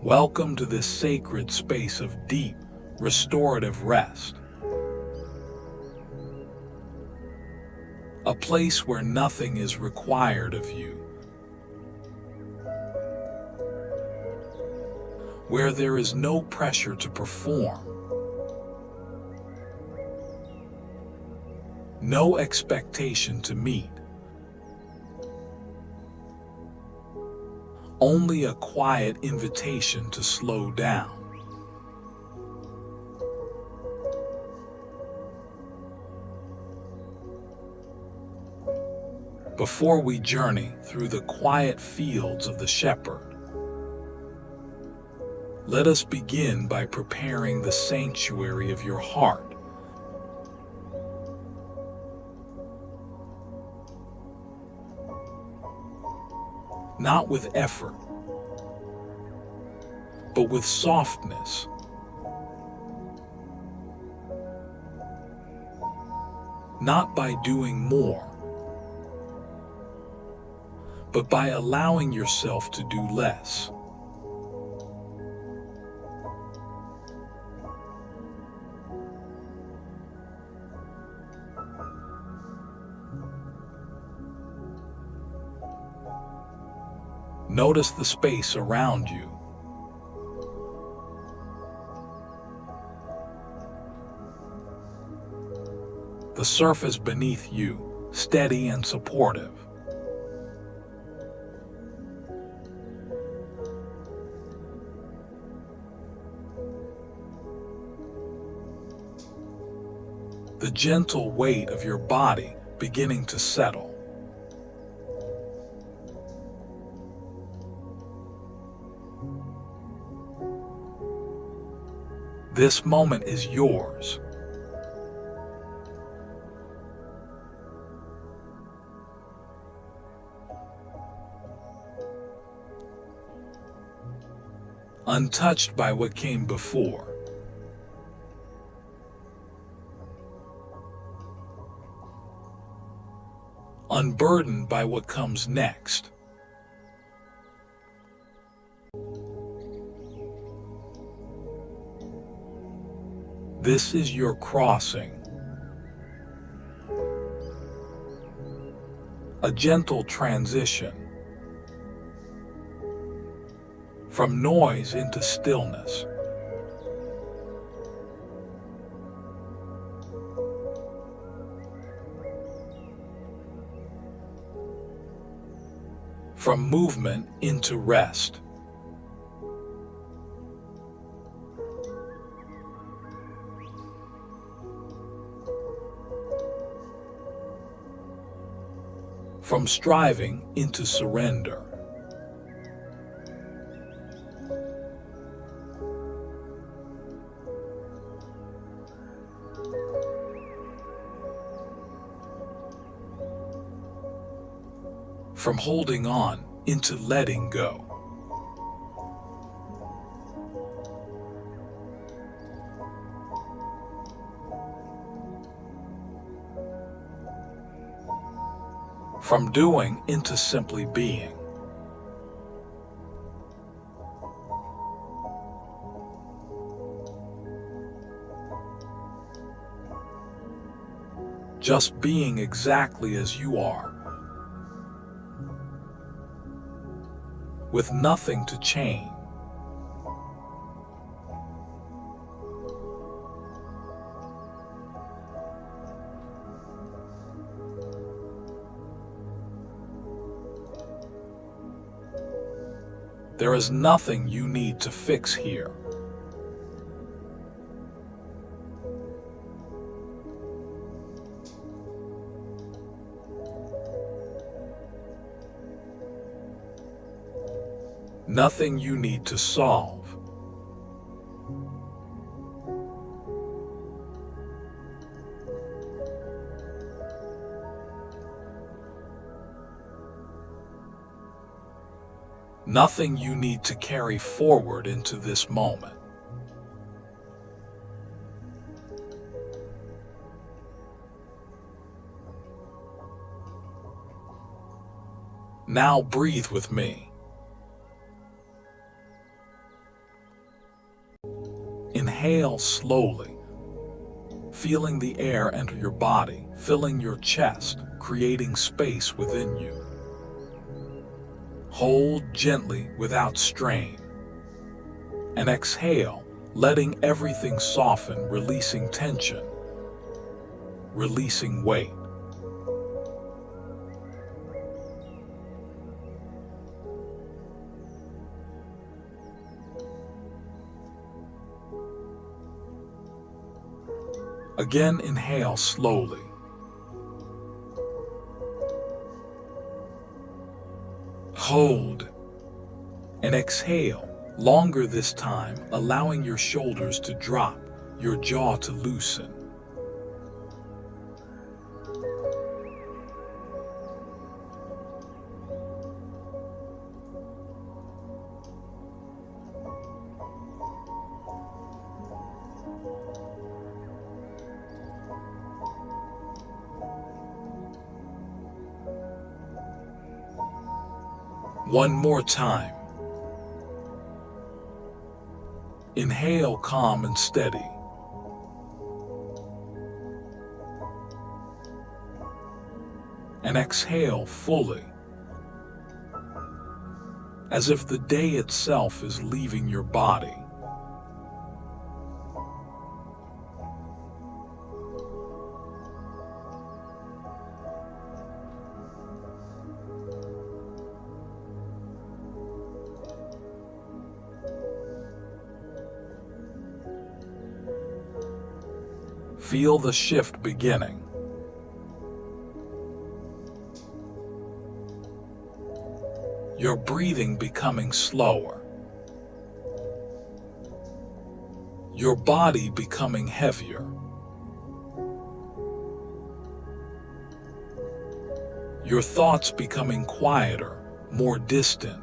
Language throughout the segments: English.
Welcome to this sacred space of deep, restorative rest. A place where nothing is required of you. Where there is no pressure to perform. No expectation to meet. Only a quiet invitation to slow down. Before we journey through the quiet fields of the shepherd, let us begin by preparing the sanctuary of your heart. Not with effort, but with softness. Not by doing more, but by allowing yourself to do less. Notice the space around you. The surface beneath you, steady and supportive. The gentle weight of your body beginning to settle. This moment is yours. Untouched by what came before. Unburdened by what comes next. This is your crossing. A gentle transition. From noise into stillness. From movement into rest. From striving into surrender. From holding on into letting go. From doing into simply being. Just being exactly as you are. With nothing to change. There is nothing you need to fix here. Nothing you need to solve. Nothing you need to carry forward into this moment. Now breathe with me. Inhale slowly, feeling the air enter your body, filling your chest, creating space within you. Hold gently without strain. And exhale, letting everything soften, releasing tension, releasing weight. Again, inhale slowly. Hold. And exhale, longer this time, allowing your shoulders to drop, your jaw to loosen. One more time. Inhale calm and steady. And exhale fully, as if the day itself is leaving your body. Feel the shift beginning. Your breathing becoming slower. Your body becoming heavier. Your thoughts becoming quieter, more distant.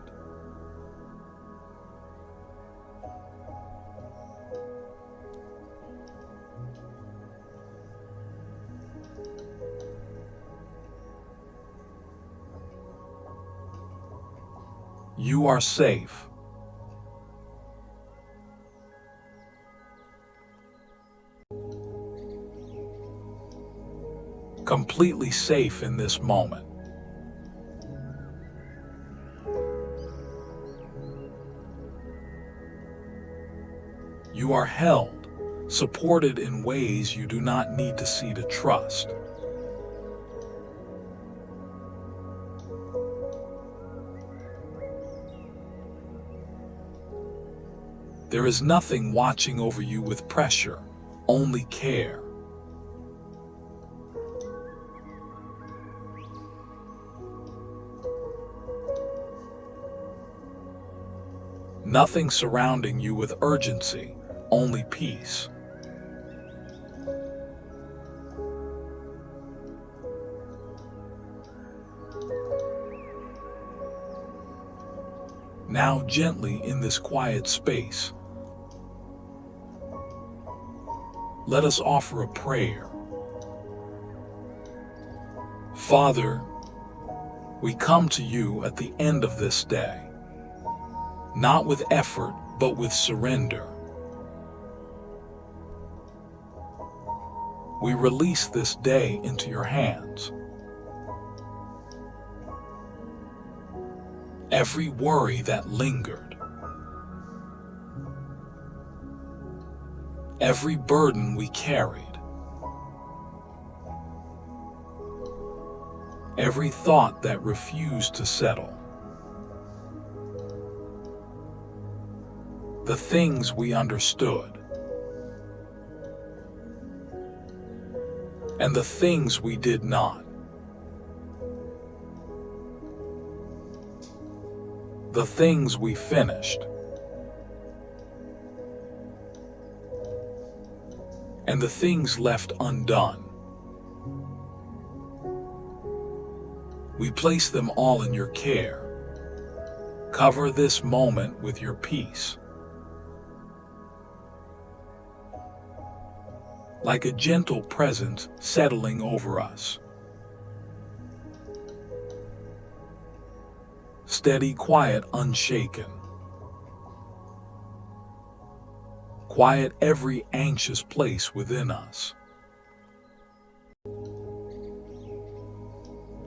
You are safe. Completely safe in this moment. You are held, supported in ways you do not need to see to trust. There is nothing watching over you with pressure, only care. Nothing surrounding you with urgency, only peace. Now gently in this quiet space, let us offer a prayer. Father, we come to you at the end of this day, not with effort, but with surrender. We release this day into your hands. Every worry that lingered, every burden we carried, every thought that refused to settle, the things we understood, and the things we did not, the things we finished, and the things left undone. We place them all in your care. Cover this moment with your peace. Like a gentle presence settling over us. Steady, quiet, unshaken. Quiet every anxious place within us.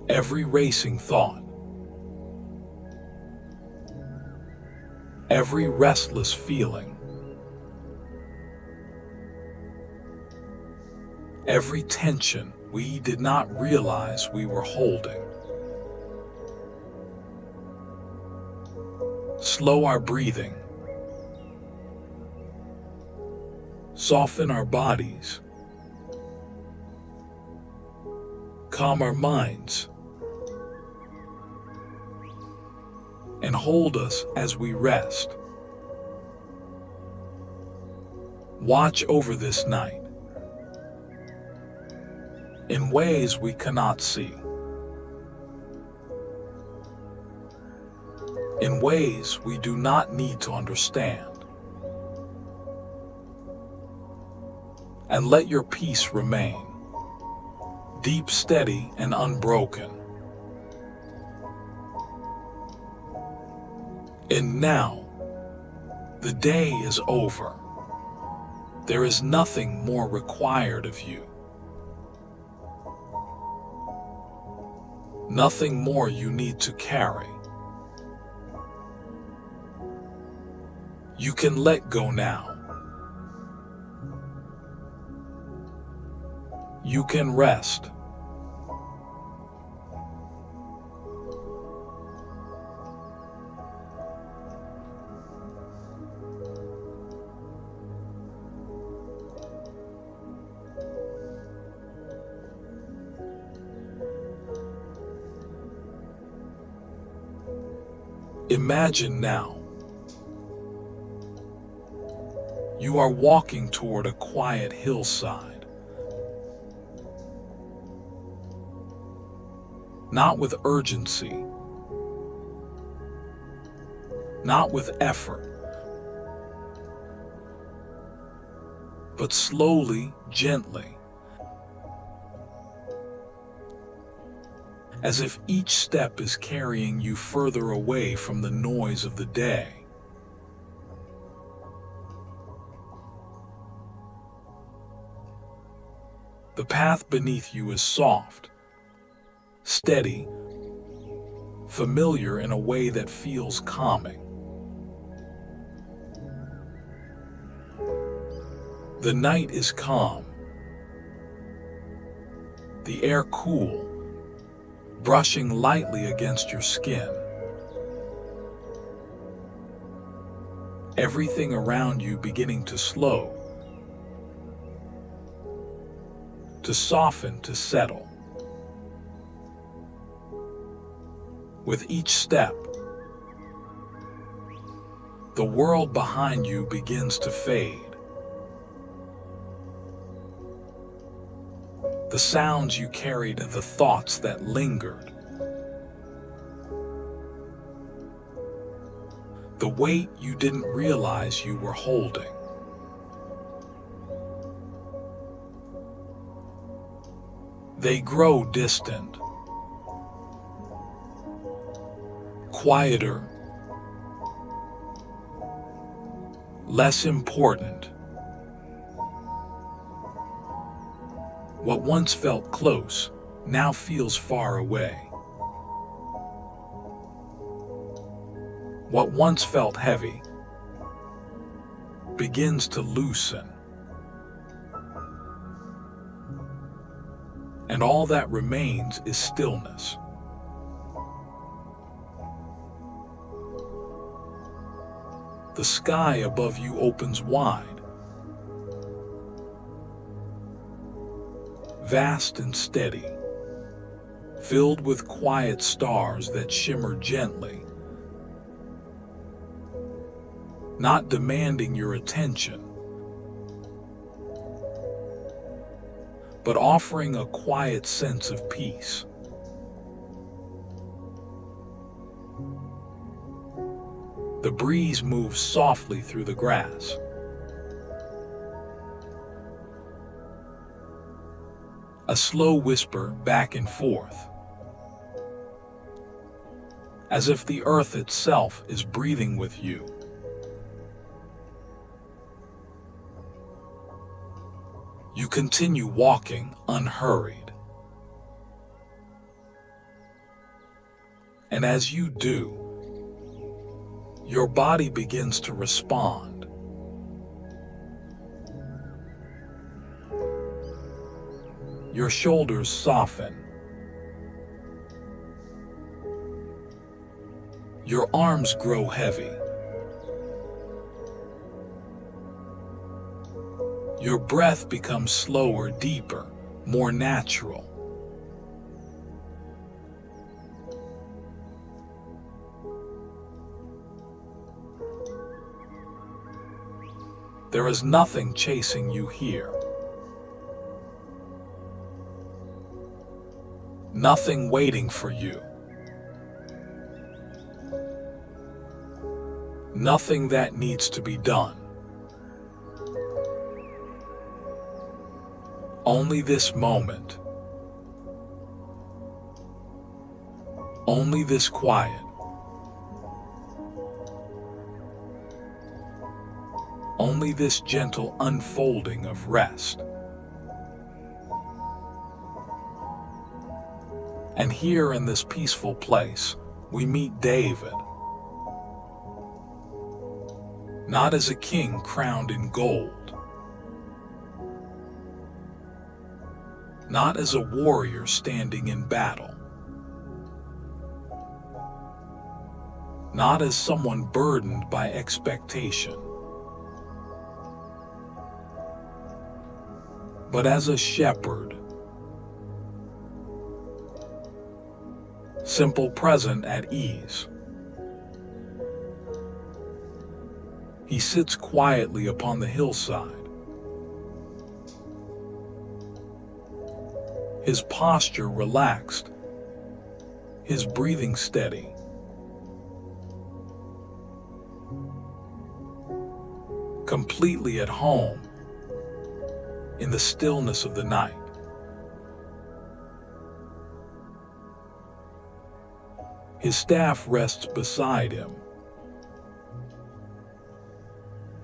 Every racing thought. Every restless feeling. Every tension we did not realize we were holding. Slow our breathing. Soften our bodies. Calm our minds. And hold us as we rest. Watch over this night in ways we cannot see, in ways we do not need to understand. And let your peace remain, deep, steady, and unbroken. And now, the day is over. There is nothing more required of you. Nothing more you need to carry. You can let go now. You can rest. Imagine now, you are walking toward a quiet hillside. Not with urgency, not with effort, but slowly, gently, as if each step is carrying you further away from the noise of the day. The path beneath you is soft, steady, familiar in a way that feels calming. The night is calm, the air cool, brushing lightly against your skin. Everything around you beginning to slow, to soften, to settle. With each step, the world behind you begins to fade. The sounds you carried, the thoughts that lingered, the weight you didn't realize you were holding. They grow distant, quieter, less important. What once felt close now feels far away. What once felt heavy begins to loosen. And all that remains is stillness. The sky above you opens wide, vast and steady, filled with quiet stars that shimmer gently, not demanding your attention, but offering a quiet sense of peace. The breeze moves softly through the grass. A slow whisper back and forth, as if the earth itself is breathing with you. You continue walking unhurried. And as you do, your body begins to respond. Your shoulders soften. Your arms grow heavy. Your breath becomes slower, deeper, more natural. There is nothing chasing you here. Nothing waiting for you. Nothing that needs to be done. Only this moment. Only this quiet. Only this gentle unfolding of rest. And here in this peaceful place, we meet David. Not as a king crowned in gold. Not as a warrior standing in battle. Not as someone burdened by expectation. But as a shepherd. Simple, present, at ease. He sits quietly upon the hillside. His posture relaxed, his breathing steady. Completely at home in the stillness of the night. His staff rests beside him,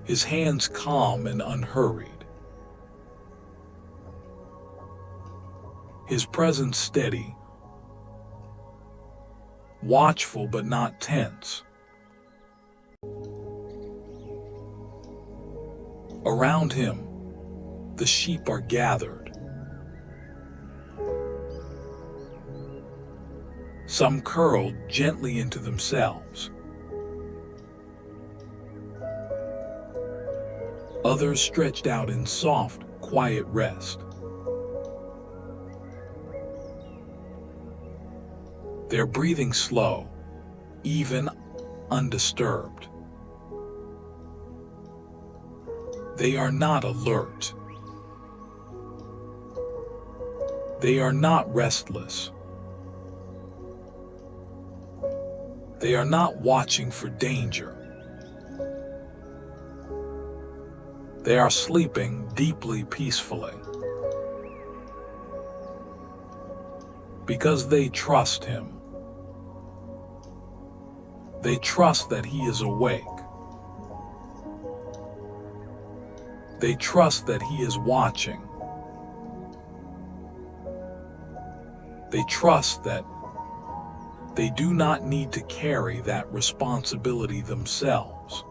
his hands calm and unhurried. His presence steady, watchful but not tense. Around him, the sheep are gathered. Some curled gently into themselves. Others stretched out in soft, quiet rest. Their breathing slow, even undisturbed. They are not alert. They are not restless. They are not watching for danger. They are sleeping deeply, peacefully. Because they trust him. They trust that he is awake. They trust that he is watching. They trust that they do not need to carry that responsibility themselves.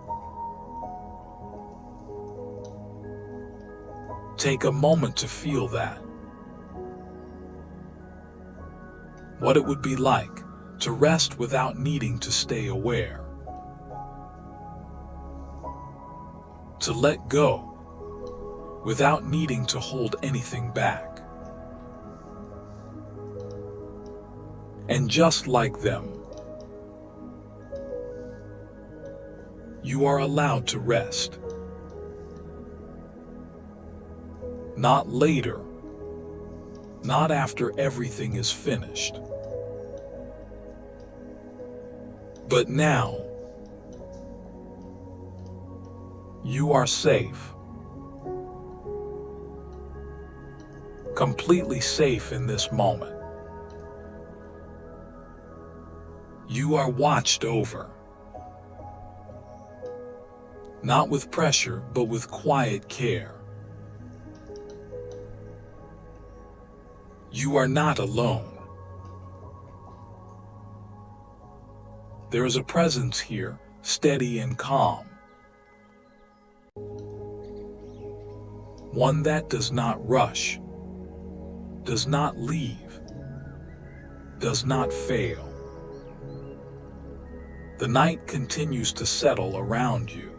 Take a moment to feel that. What it would be like to rest without needing to stay aware. To let go without needing to hold anything back. And just like them, you are allowed to rest. Not later, not after everything is finished, but now. You are safe. Completely safe in this moment. You are watched over. Not with pressure, but with quiet care. You are not alone. There is a presence here, steady and calm. One that does not rush, does not leave, does not fail. The night continues to settle around you.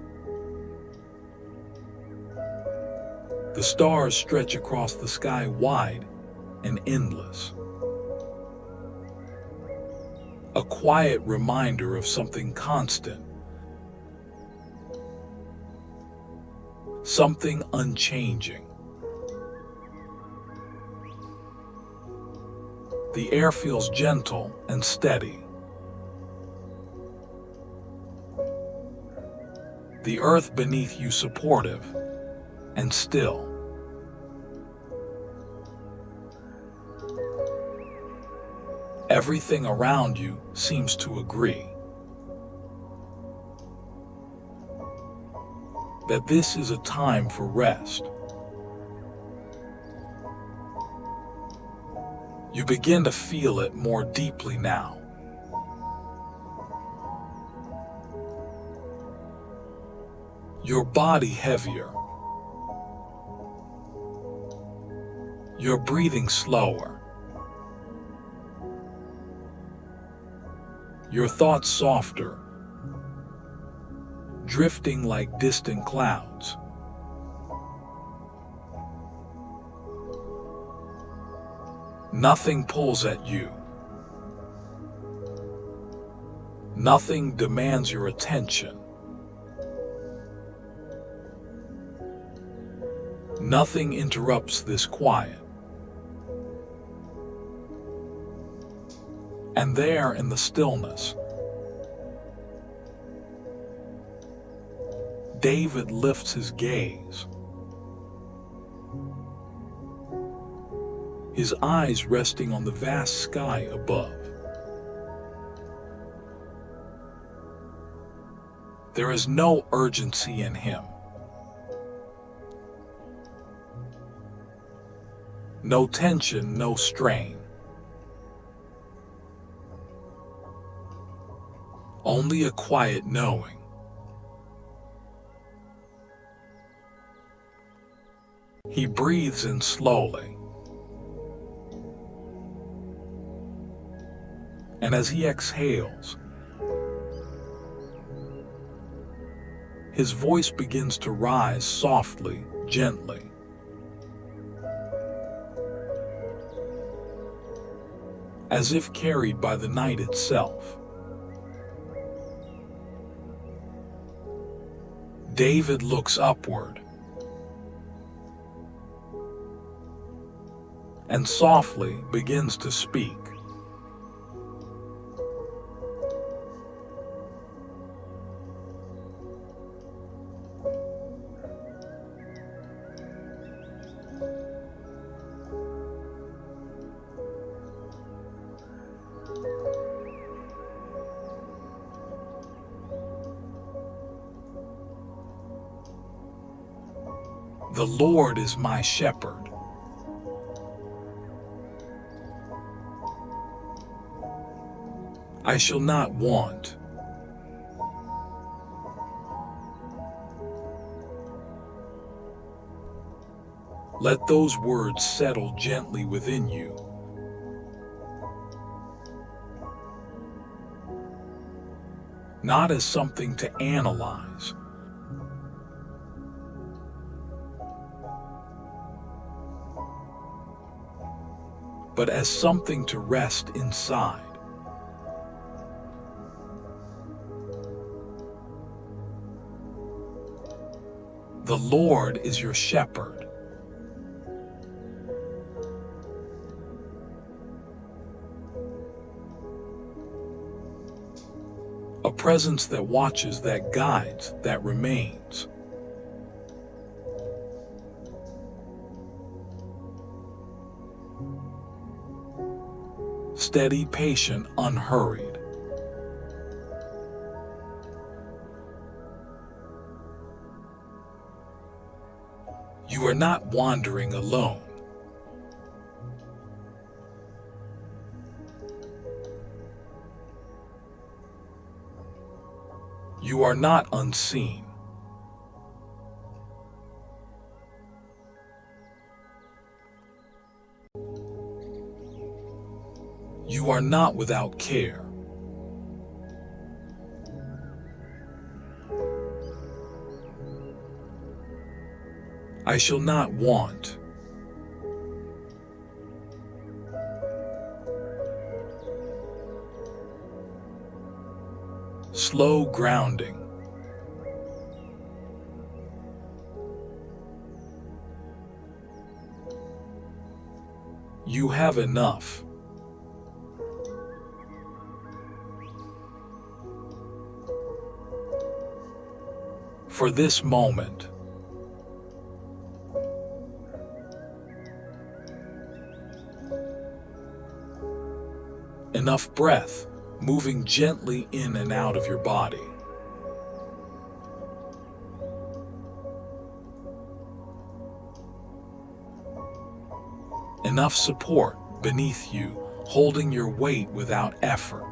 The stars stretch across the sky wide and endless. A quiet reminder of something constant, something unchanging. The air feels gentle and steady. The earth beneath you supportive and still. Everything around you seems to agree that this is a time for rest. You begin to feel it more deeply now. Your body heavier. Your breathing slower. Your thoughts softer, drifting like distant clouds. Nothing pulls at you. Nothing demands your attention. Nothing interrupts this quiet. And there in the stillness, David lifts his gaze. His eyes resting on the vast sky above. There is no urgency in him. No tension, no strain. Only a quiet knowing. He breathes in slowly. And as he exhales, his voice begins to rise softly, gently. As if carried by the night itself. David looks upward and softly begins to speak. The Lord is my shepherd. I shall not want. Let those words settle gently within you. Not as something to analyze, but as something to rest inside. The Lord is your shepherd. A presence that watches, that guides, that remains. Steady, patient, unhurried. You are not wandering alone. You are not unseen. You are not without care. I shall not want. Slow grounding. You have enough. For this moment. Enough breath, moving gently in and out of your body. Enough support beneath you, holding your weight without effort.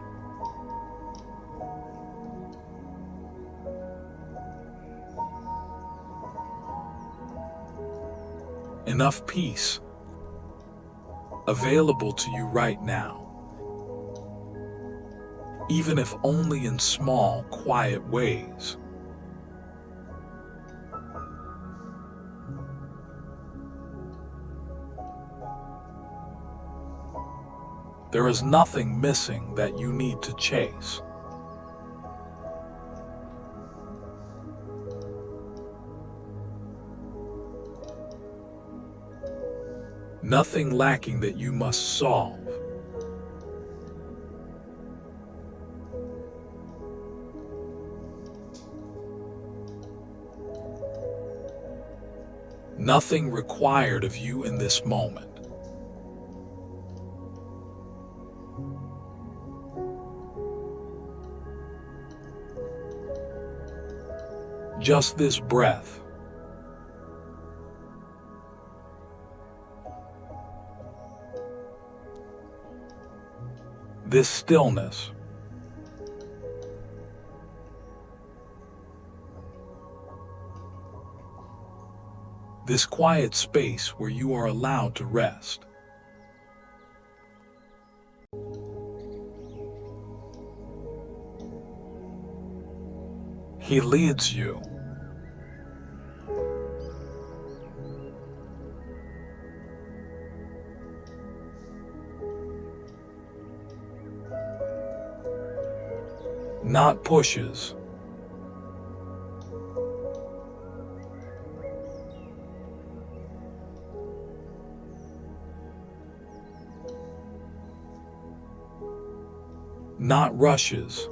Enough peace available to you right now, even if only in small, quiet ways. There is nothing missing that you need to chase. Nothing lacking that you must solve. Nothing required of you in this moment. Just this breath. This stillness. This quiet space where you are allowed to rest. He leads you. Not pushes. Not rushes.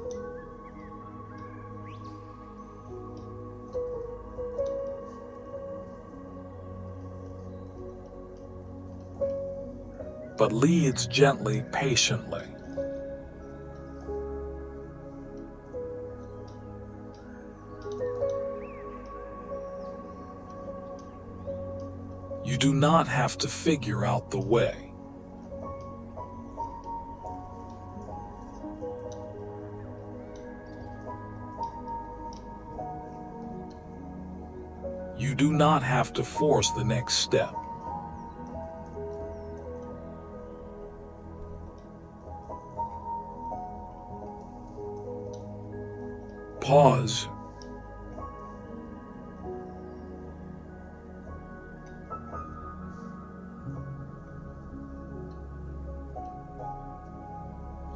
But leads gently, patiently. You do not have to figure out the way. You do not have to force the next step. Pause.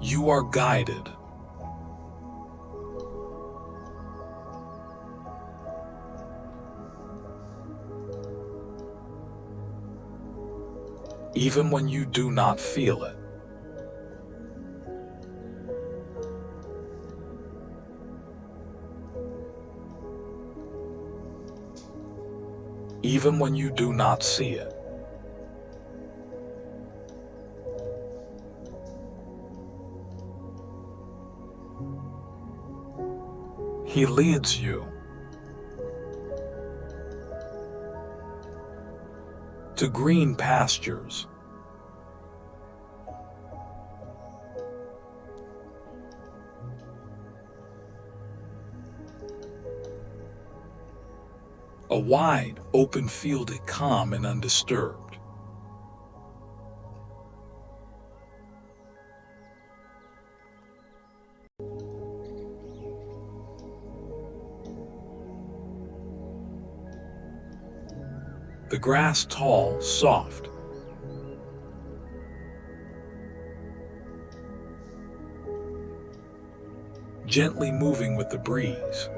You are guided. Even when you do not feel it. Even when you do not see it. He leads you to green pastures, a wide, open field is calm and undisturbed. The grass tall, soft. Gently moving with the breeze.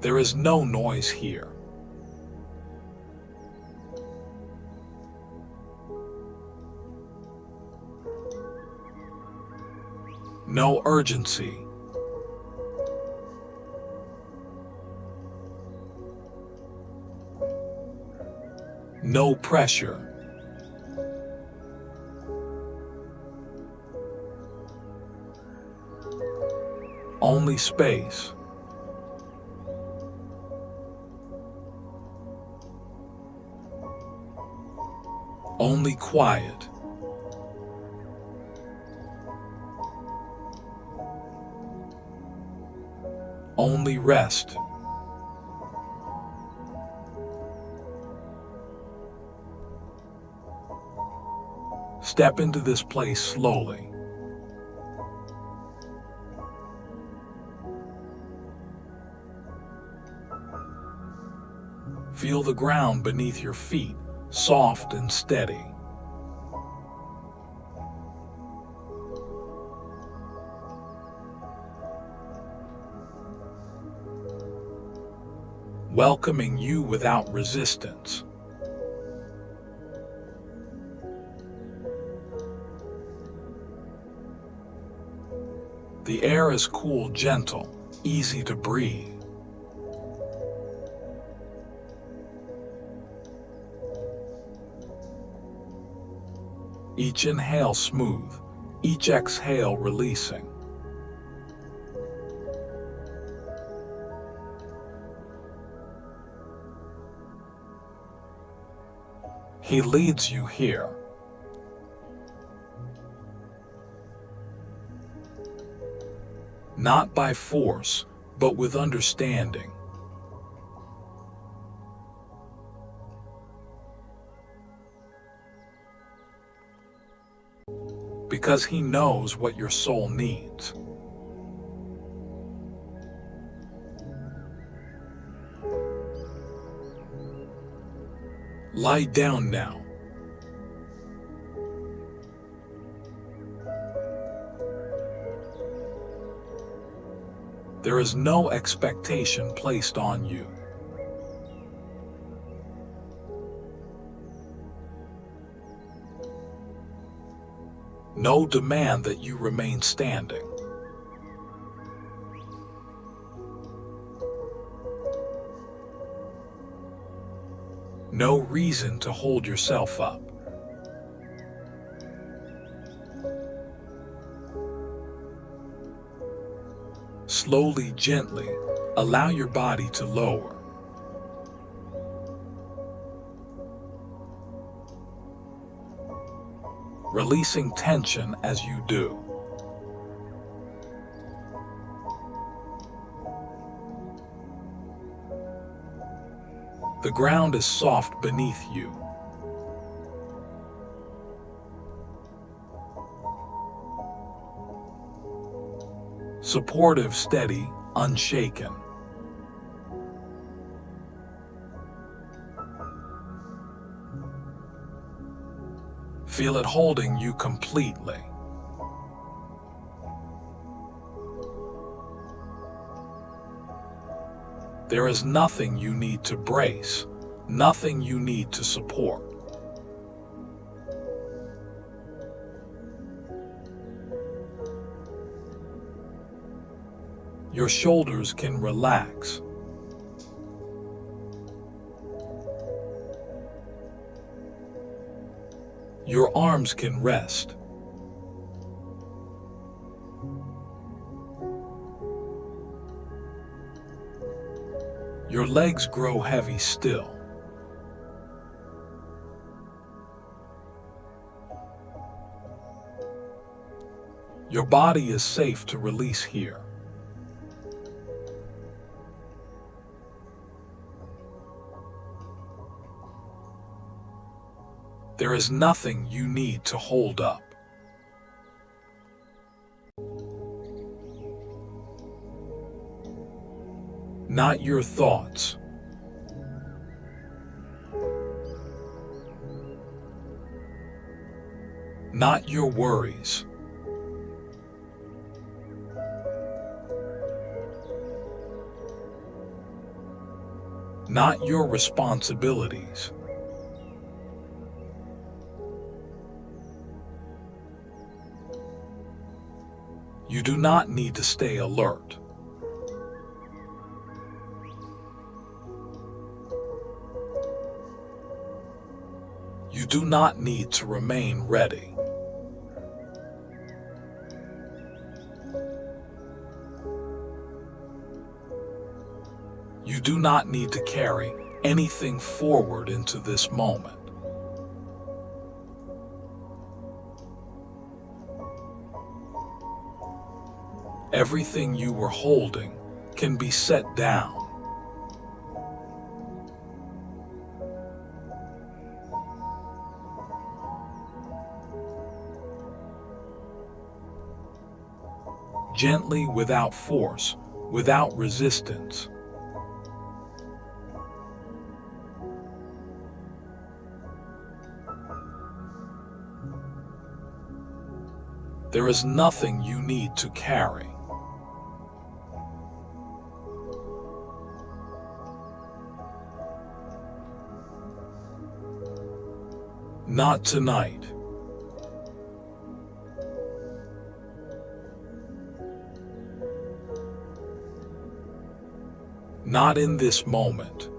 There is no noise here. No urgency. No pressure. Only space. Only quiet. Only rest. Step into this place slowly. Feel the ground beneath your feet, soft and steady. Welcoming you without resistance. The air is cool, gentle, easy to breathe. Each inhale smooth, each exhale releasing. He leads you here. Not by force, but with understanding. Because he knows what your soul needs. Lie down now. There is no expectation placed on you. No demand that you remain standing. No reason to hold yourself up. Slowly, gently, allow your body to lower. Releasing tension as you do. The ground is soft beneath you. Supportive, steady, unshaken. Feel it holding you completely. There is nothing you need to brace, nothing you need to support. Your shoulders can relax. Your arms can rest. Your legs grow heavy still. Your body is safe to release here. There is nothing you need to hold up. Not your thoughts. Not your worries. Not your responsibilities. You do not need to stay alert. You do not need to remain ready. You do not need to carry anything forward into this moment. Everything you were holding can be set down. Gently, without force, without resistance. There is nothing you need to carry. Not tonight. Not in this moment.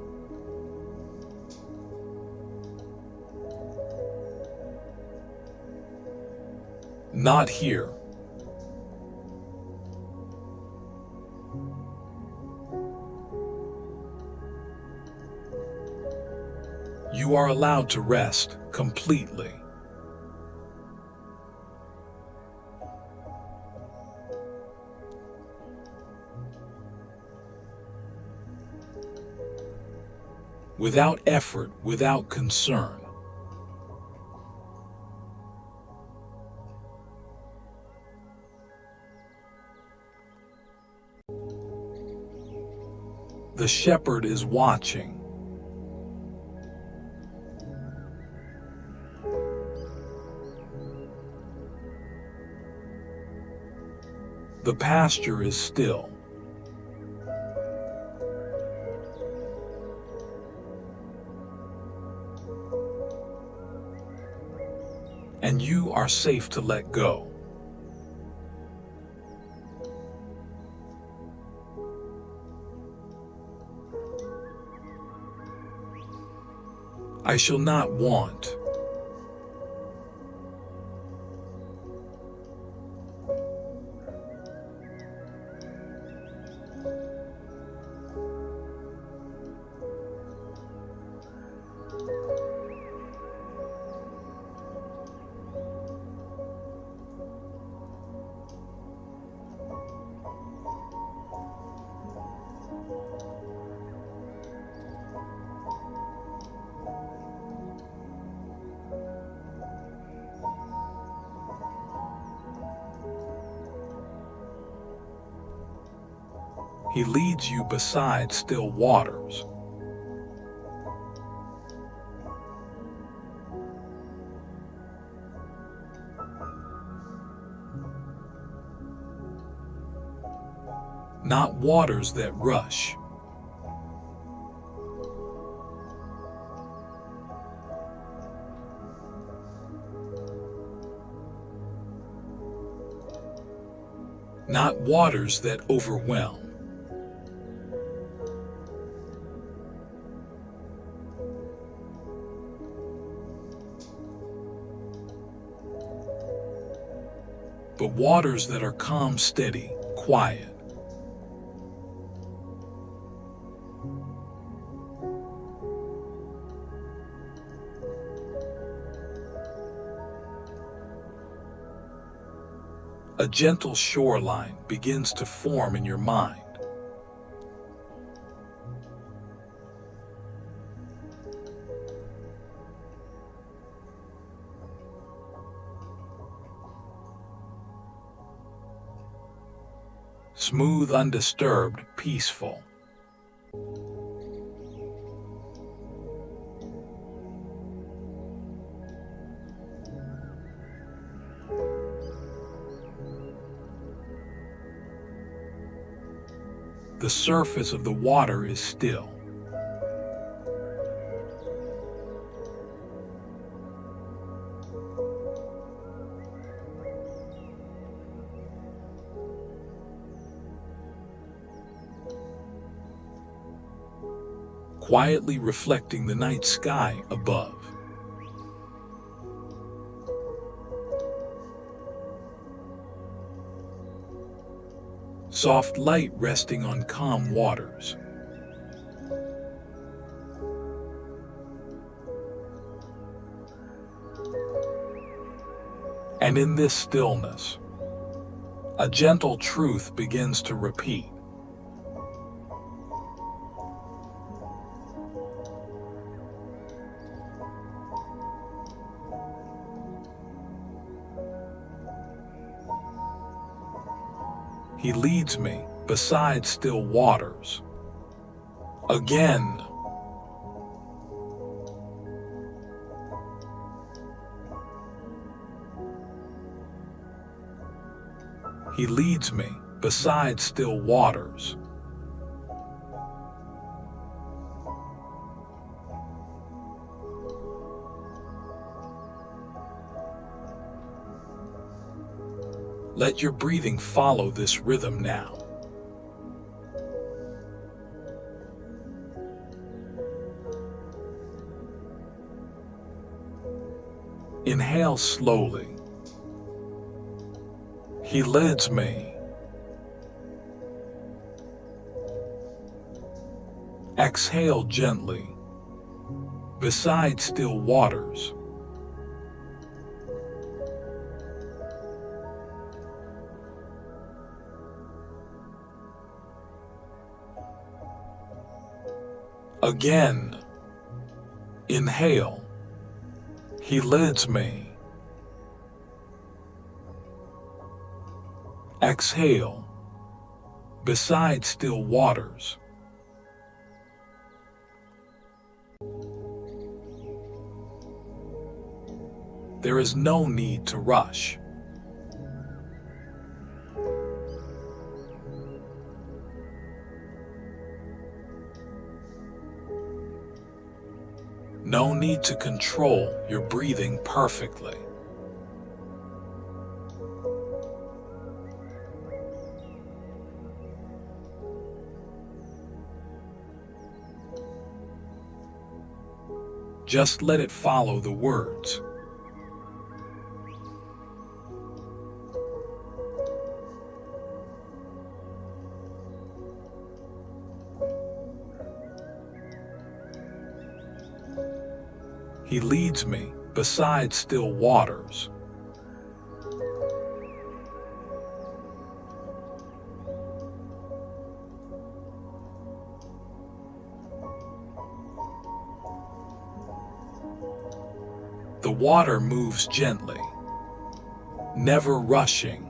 Not here. You are allowed to rest completely. Without effort, without concern. The shepherd is watching. The pasture is still. And you are safe to let go. I shall not want. He leads you beside still waters. Not waters that rush. Not waters that overwhelm. But waters that are calm, steady, quiet. A gentle shoreline begins to form in your mind. Smooth, undisturbed, peaceful. The surface of the water is still. Quietly reflecting the night sky above. Soft light resting on calm waters. And in this stillness, a gentle truth begins to repeat. He leads me beside still waters. Again. He leads me beside still waters. Let your breathing follow this rhythm now. Inhale slowly. He leads me. Exhale gently, beside still waters. Again. Inhale. He leads me. Exhale, beside still waters. There is no need to rush. No need to control your breathing perfectly. Just let it follow the words. He leads me beside still waters. The water moves gently, never rushing.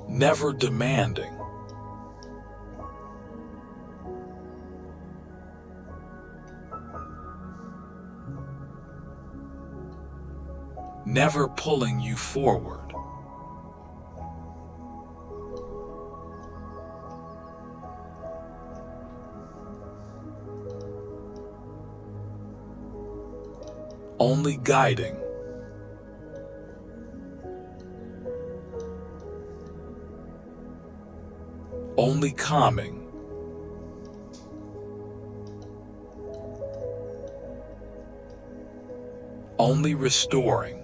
Never demanding. Never pulling you forward. Only guiding. Only calming. Only restoring.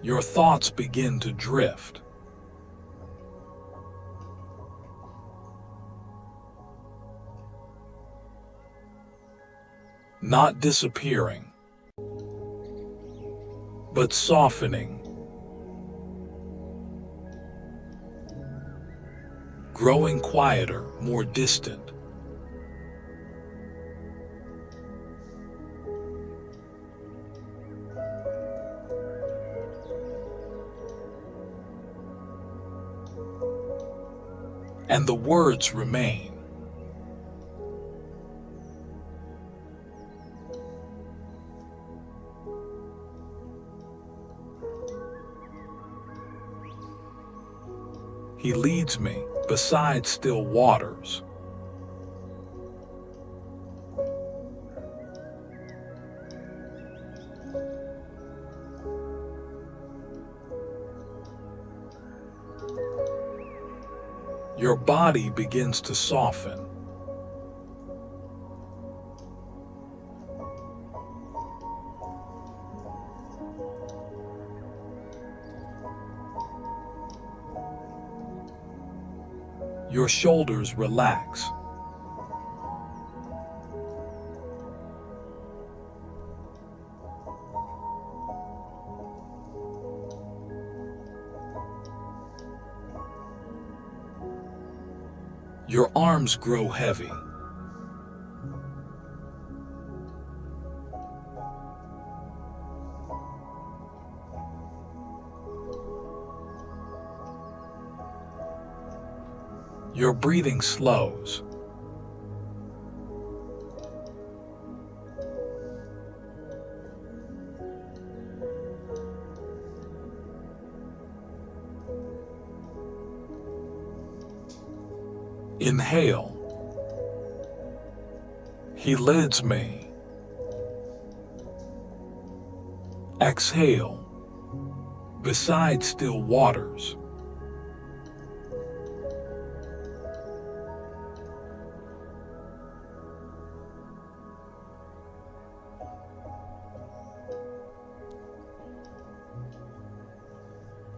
Your thoughts begin to drift. Not disappearing, but softening. Growing quieter, more distant. And the words remain. He leads me beside still waters. Your body begins to soften. Your shoulders relax. Your arms grow heavy. Your breathing slows. Inhale. He leads me. Exhale. Beside still waters.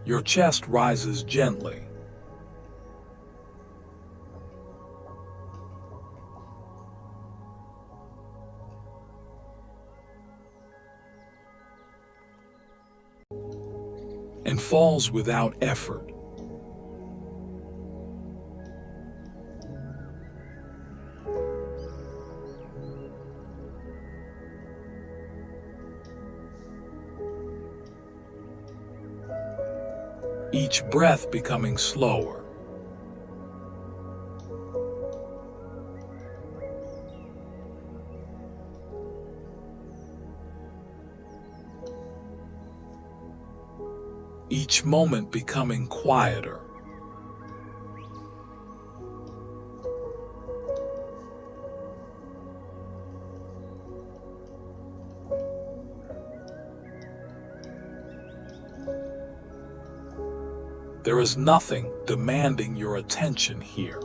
Your chest rises gently. And falls without effort. Each breath becoming slower. Each moment becoming quieter. There is nothing demanding your attention here.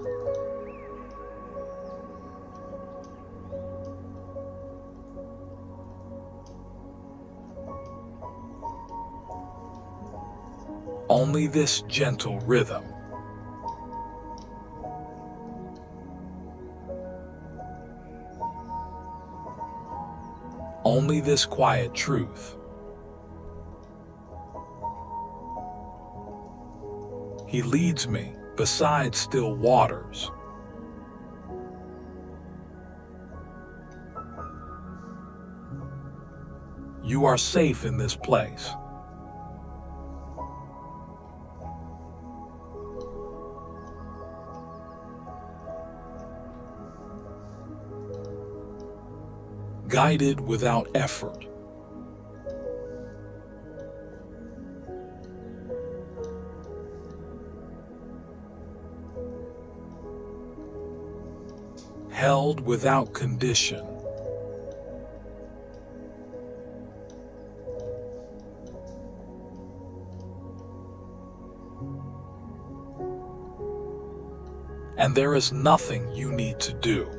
Only this gentle rhythm. Only this quiet truth. He leads me beside still waters. You are safe in this place. Guided without effort. Held without condition. And there is nothing you need to do.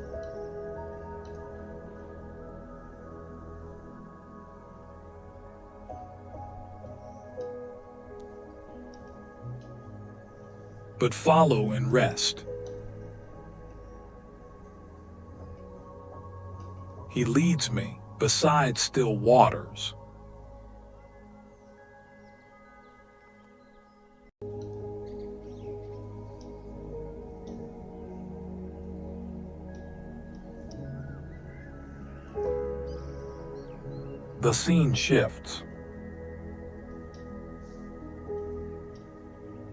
but follow and rest. He leads me beside still waters. The scene shifts.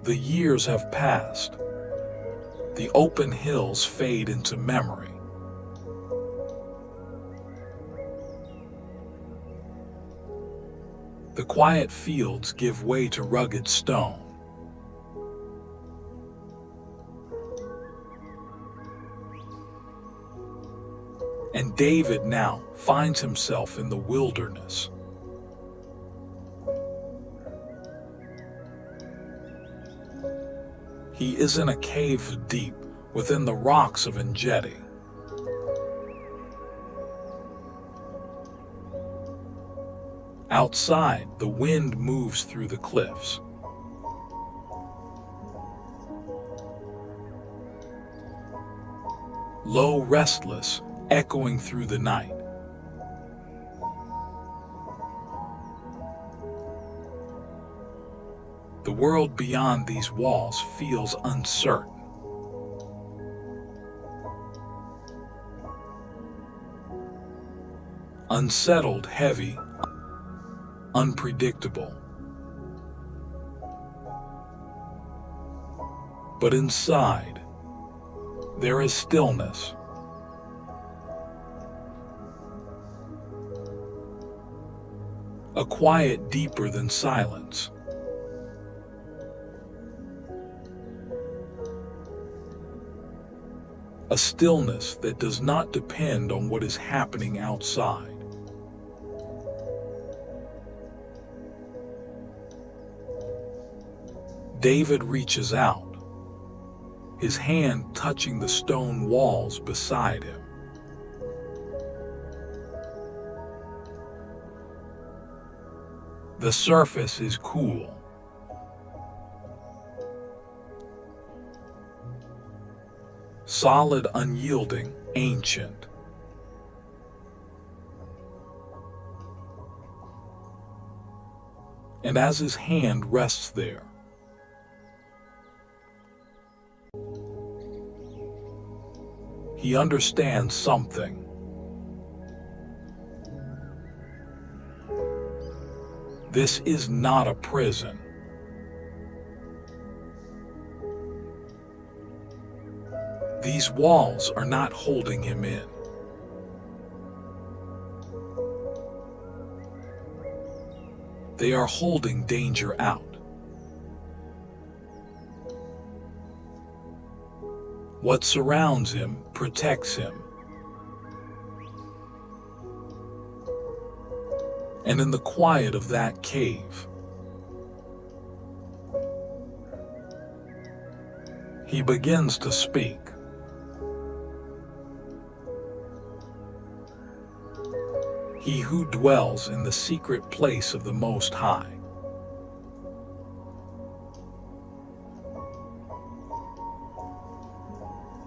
The years have passed. The open hills fade into memory. The quiet fields give way to rugged stone. And David now finds himself in the wilderness. He is in a cave deep within the rocks of Engedi. Outside, the wind moves through the cliffs. Low, restless, echoing through the night. The world beyond these walls feels uncertain. Unsettled, heavy, unpredictable. But inside, there is stillness. A quiet deeper than silence. A stillness that does not depend on what is happening outside. David reaches out, his hand touching the stone walls beside him. The surface is cool. Solid, unyielding, ancient. And as his hand rests there, he understands something. This is not a prison. These walls are not holding him in. They are holding danger out. What surrounds him protects him. And in the quiet of that cave, he begins to speak. He who dwells in the secret place of the Most High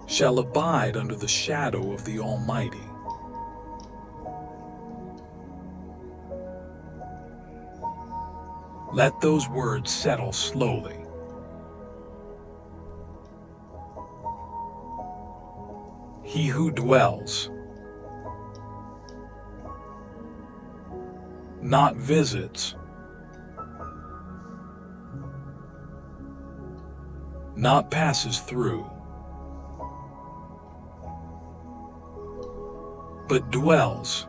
shall abide under the shadow of the Almighty. Let those words settle slowly. He who dwells, not visits, not passes through, but dwells.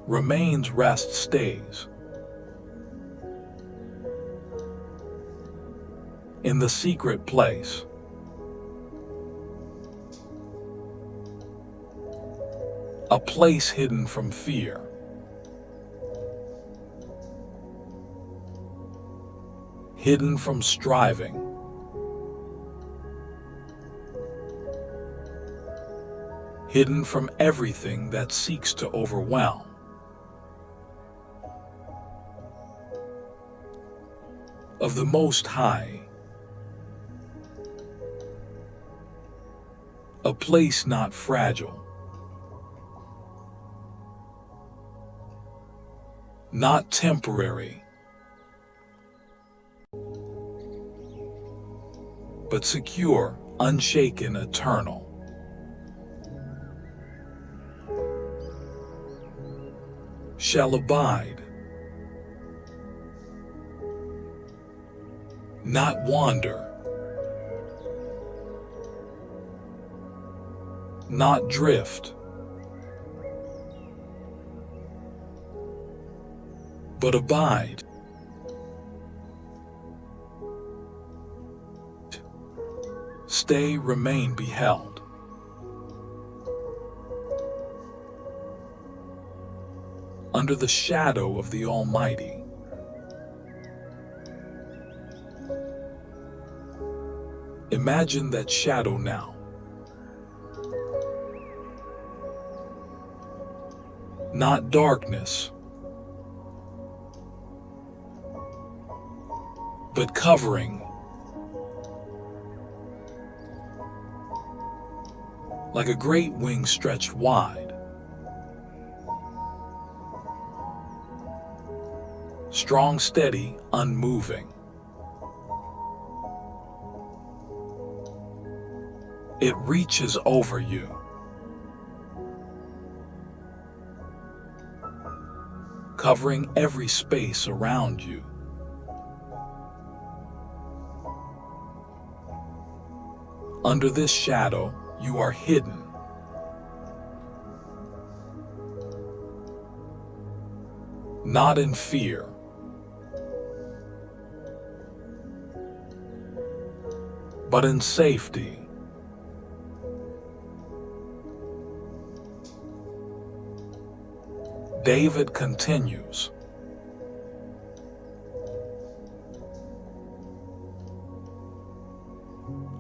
Remains, rest, stays. In the secret place. A place hidden from fear. Hidden from striving. Hidden from everything that seeks to overwhelm. of the Most High, a place not fragile, not temporary, but secure, unshaken, eternal. Shall abide, not wander, not drift, but abide. Stay, remain, be held. Under the shadow of the Almighty. Imagine that shadow now. Not darkness, but covering. Like a great wing stretched wide. Strong, steady, unmoving. It reaches over you. Covering every space around you. Under this shadow, you are hidden. Not in fear, but in safety. David continues.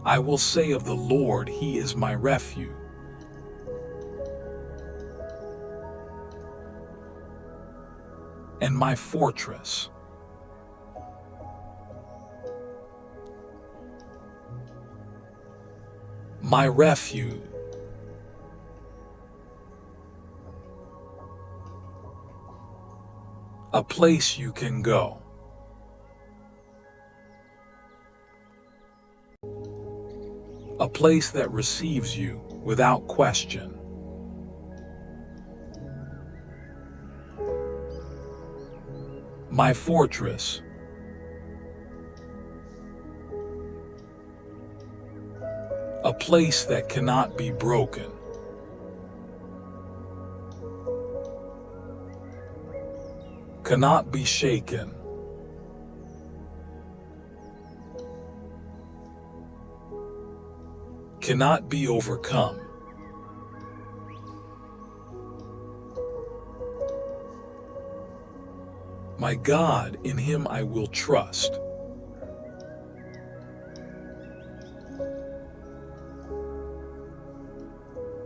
I will say of the Lord, He is my refuge. And my fortress. My refuge. A place you can go. A place that receives you without question. My fortress. A place that cannot be broken. Cannot be shaken. Cannot be overcome. My God, in Him I will trust.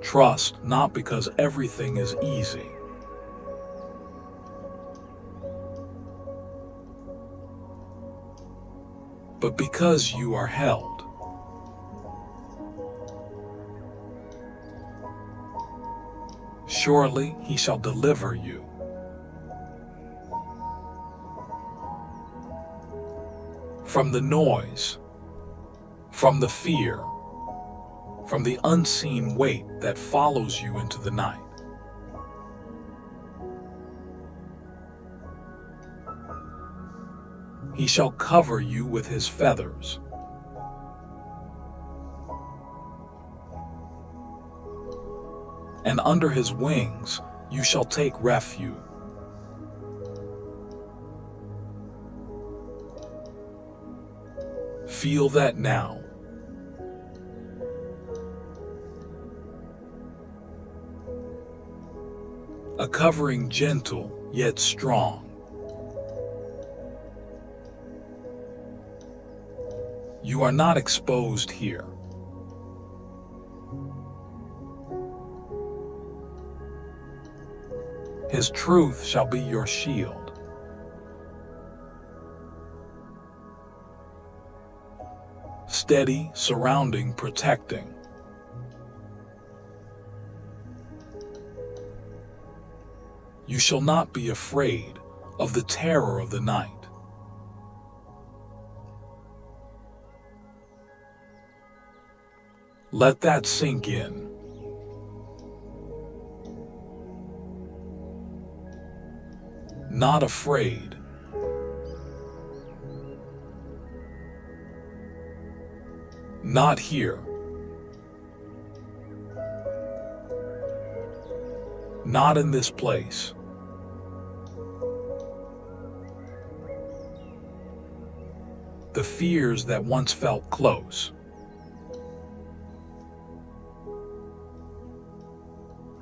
Trust not because everything is easy, but because you are held. Surely He shall deliver you. From the noise, from the fear, from the unseen weight that follows you into the night. He shall cover you with His feathers. And under His wings you shall take refuge. Feel that now. A covering gentle yet strong. You are not exposed here. His truth shall be your shield. steady, surrounding, protecting. You shall not be afraid of the terror of the night. Let that sink in. Not afraid. Not here. Not in this place. The fears that once felt close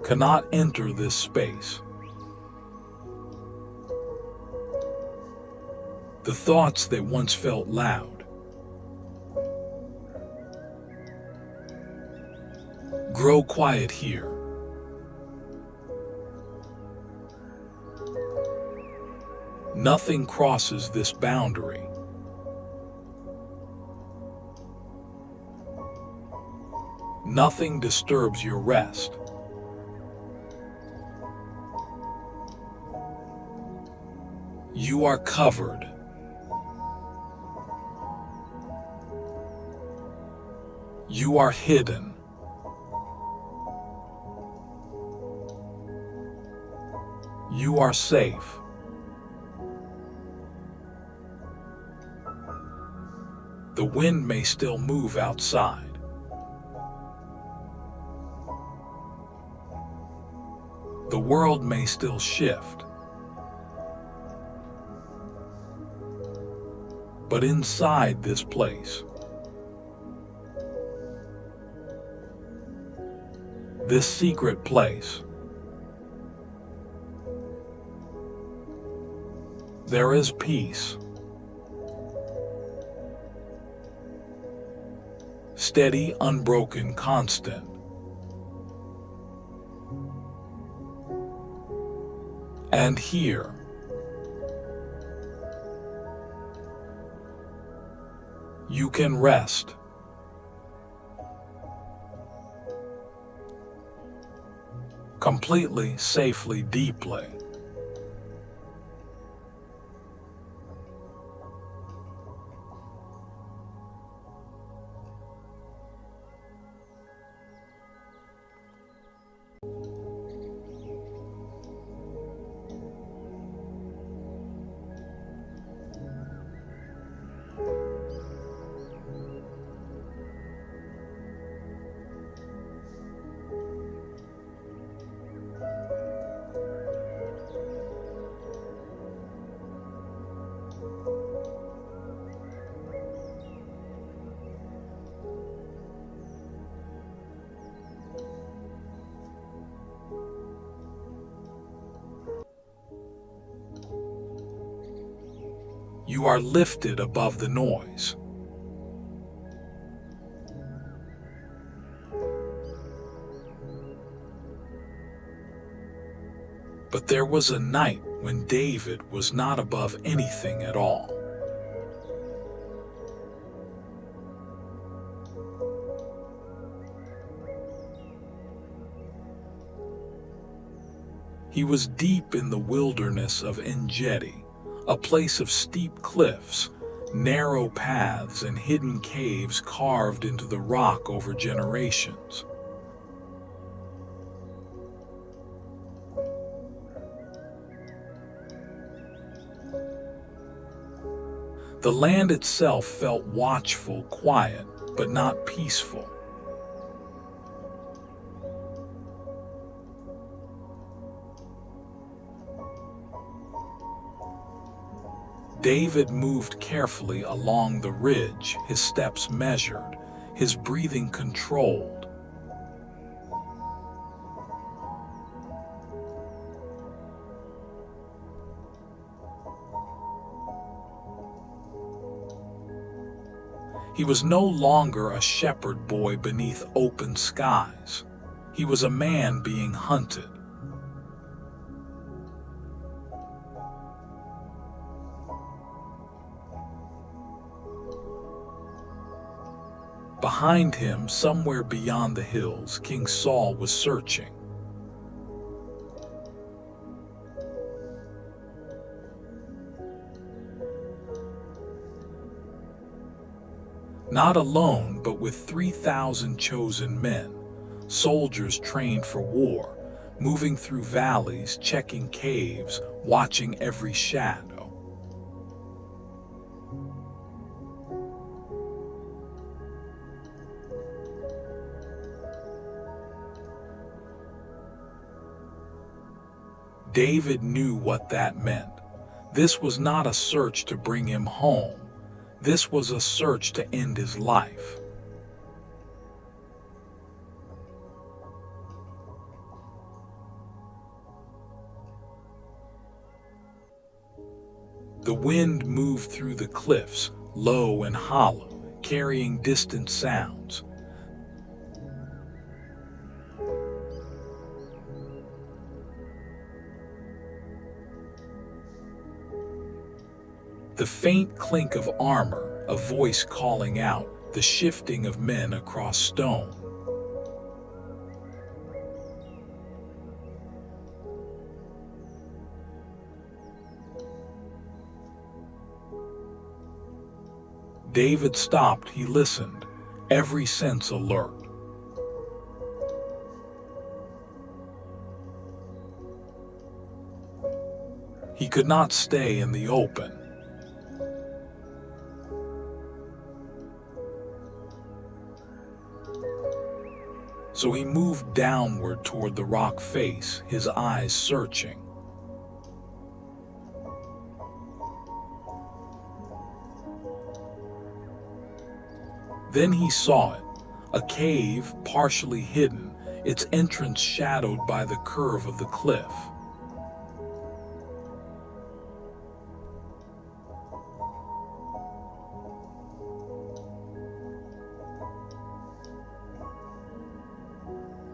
cannot enter this space. The thoughts that once felt loud grow quiet here. Nothing crosses this boundary. Nothing disturbs your rest. You are covered. You are hidden. You are safe. The wind may still move outside. The world may still shift. But inside this place, this secret place, there is peace. Steady, unbroken, constant. And here, you can rest. Completely, safely, deeply. You are lifted above the noise. But there was a night when David was not above anything at all. He was deep in the wilderness of En-Gedi, a place of steep cliffs, narrow paths, and hidden caves carved into the rock over generations. The land itself felt watchful, quiet, but not peaceful. David moved carefully along the ridge, his steps measured, his breathing controlled. He was no longer a shepherd boy beneath open skies. He was a man being hunted. Behind him, somewhere beyond the hills, King Saul was searching. Not alone, but with 3,000 chosen men, soldiers trained for war, moving through valleys, checking caves, watching every shadow. David knew what that meant. This was not a search to bring him home. This was a search to end his life. The wind moved through the cliffs, low and hollow, carrying distant sounds. The faint clink of armor, a voice calling out, the shifting of men across stone. David stopped, he listened, every sense alert. He could not stay in the open. So he moved downward toward the rock face, his eyes searching. Then he saw it, a cave partially hidden, its entrance shadowed by the curve of the cliff.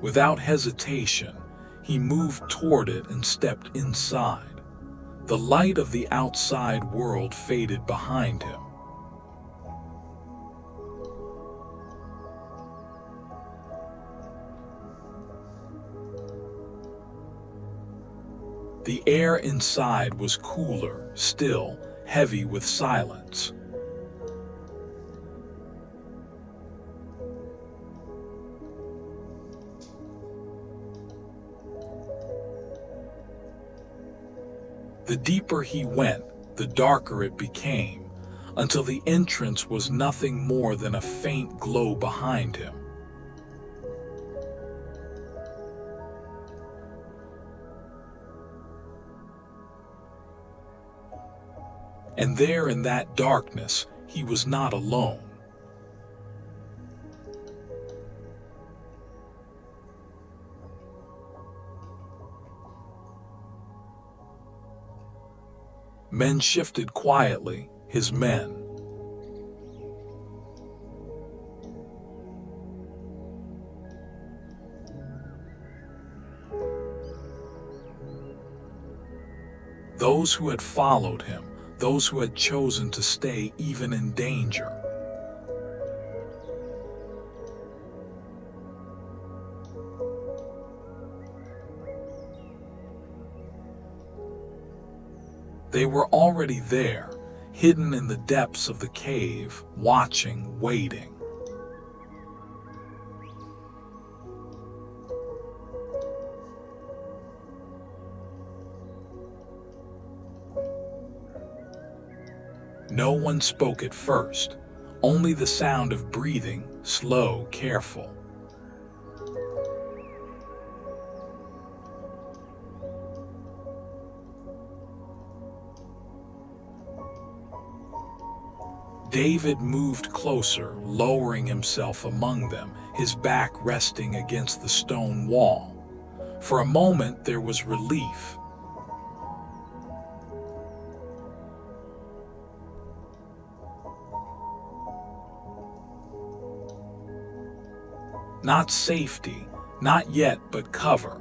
Without hesitation, he moved toward it and stepped inside. The light of the outside world faded behind him. The air inside was cooler, still, heavy with silence. The deeper he went, the darker it became, until the entrance was nothing more than a faint glow behind him. And there in that darkness, he was not alone. Men shifted quietly, his men. Those who had followed him, those who had chosen to stay even in danger. They were already there, hidden in the depths of the cave, watching, waiting. No one spoke at first, only the sound of breathing, slow, careful. David moved closer, lowering himself among them, his back resting against the stone wall. For a moment there was relief. Not safety, not yet, but cover.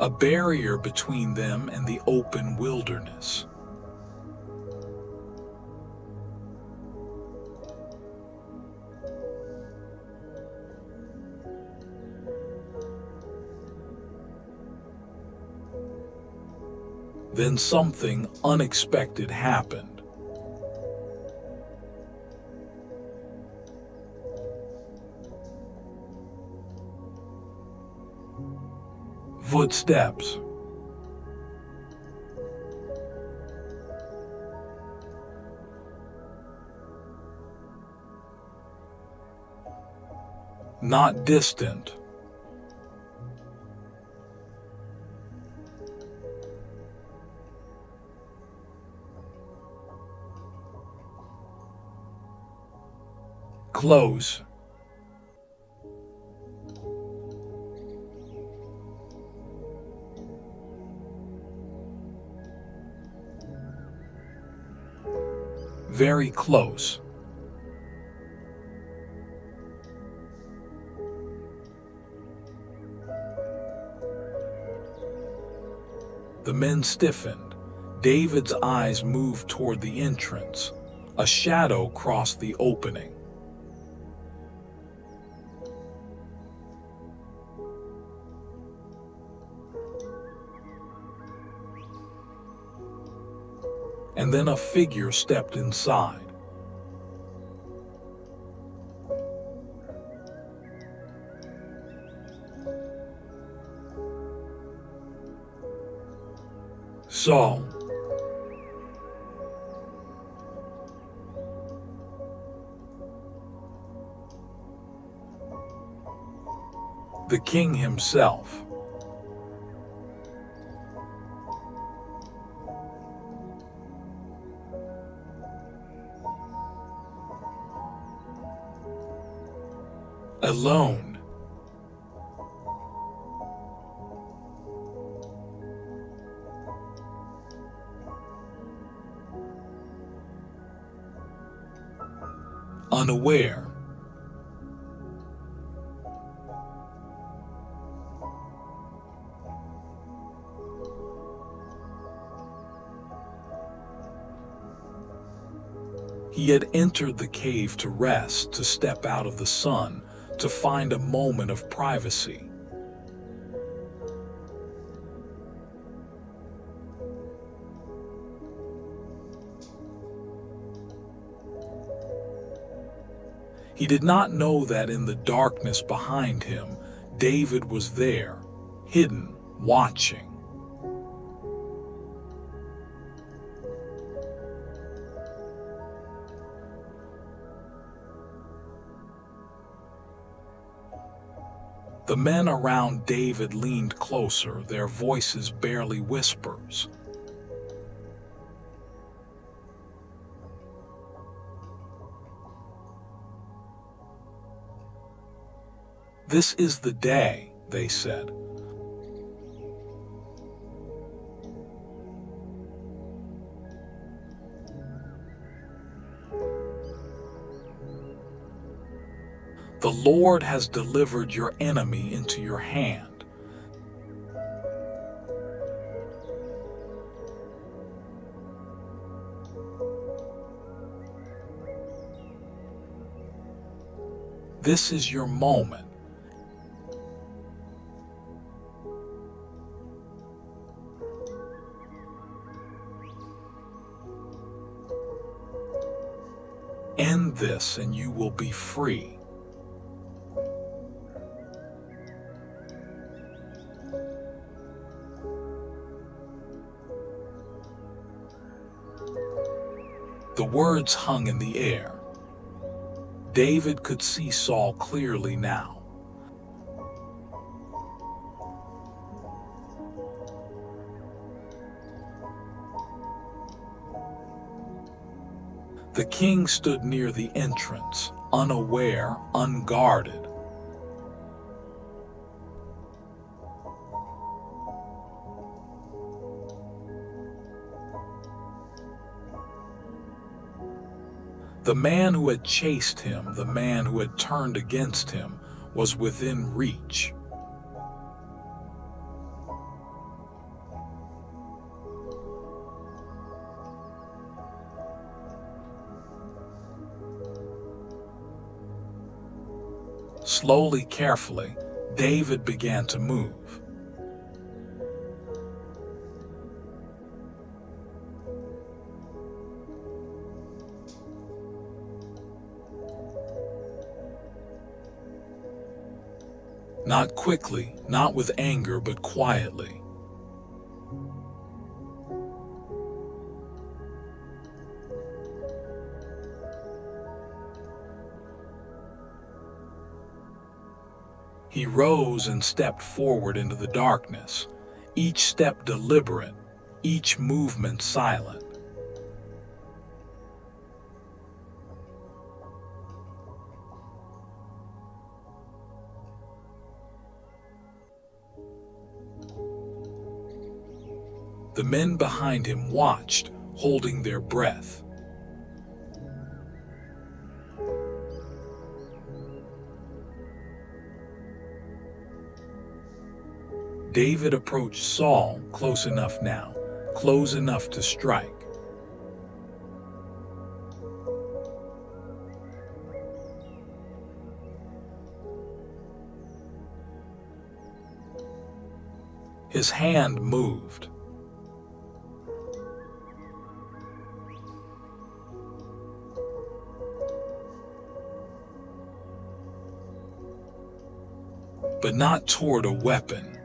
a barrier between them and the open wilderness. Then something unexpected happened. Footsteps. Not distant. Close. Very close. The men stiffened. David's eyes moved toward the entrance. A shadow crossed the opening. And then a figure stepped inside. Saul. The king himself. Alone. Unaware. He had entered the cave to rest, to step out of the sun, to find a moment of privacy. He did not know that in the darkness behind him, David was there, hidden, watching. The men around David leaned closer, their voices barely whispers. "This is the day," they said. "The Lord has delivered your enemy into your hand." This is your moment. End this and you will be free. The words hung in the air. David could see Saul clearly now. The king stood near the entrance, unaware, unguarded. The man who had chased him, the man who had turned against him, was within reach. Slowly, carefully, David began to move. Not quickly, not with anger, but quietly. He rose and stepped forward into the darkness, each step deliberate, each movement silent. The men behind him watched, holding their breath. David approached Saul, close enough now, close enough to strike. His hand moved. But not toward a weapon.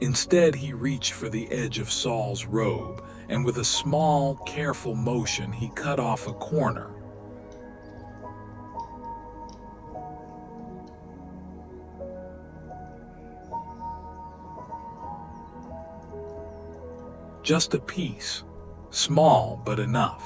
Instead, he reached for the edge of Saul's robe, and with a small, careful motion, he cut off a corner. Just a piece, small but enough.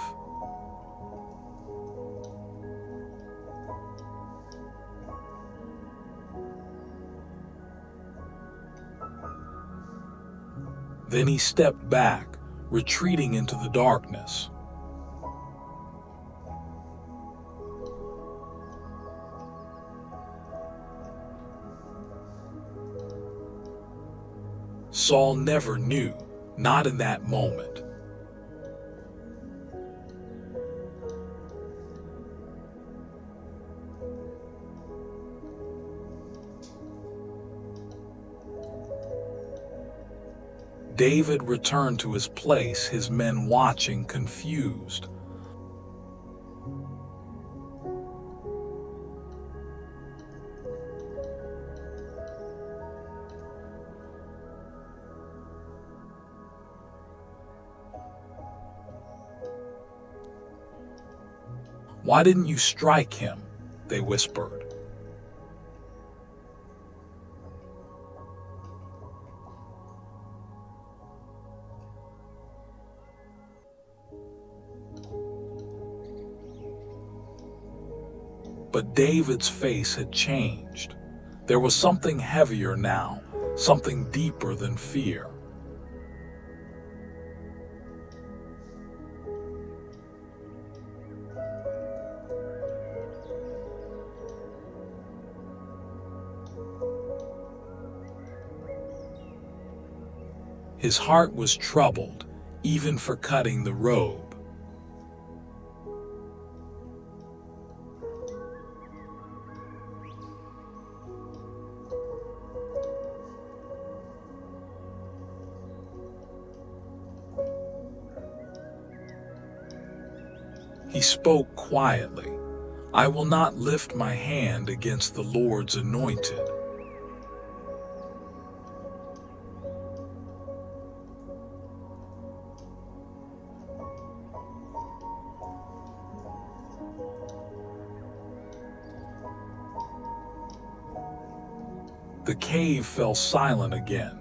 Then he stepped back, retreating into the darkness. Saul never knew, not in that moment. David returned to his place, his men watching, confused. "Why didn't you strike him?" they whispered. But David's face had changed. There was something heavier now, something deeper than fear. His heart was troubled, even for cutting the robe. He spoke quietly, "I will not lift my hand against the Lord's anointed." The cave fell silent again.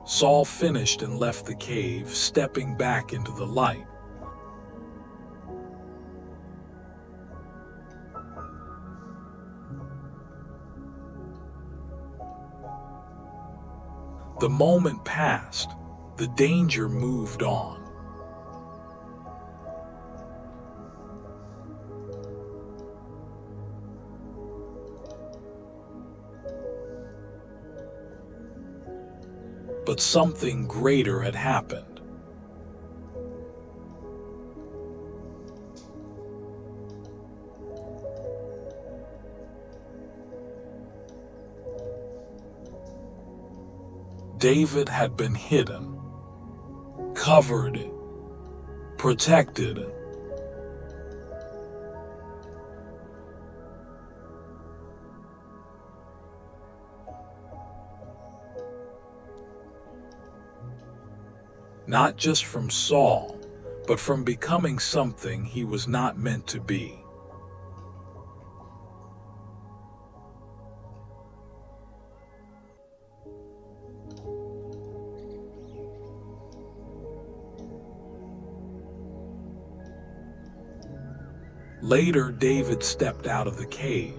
Saul finished and left the cave, stepping back into the light. The moment passed. The danger moved on. but something greater had happened. David had been hidden, covered, protected. Not just from Saul, but from becoming something he was not meant to be. Later, David stepped out of the cave.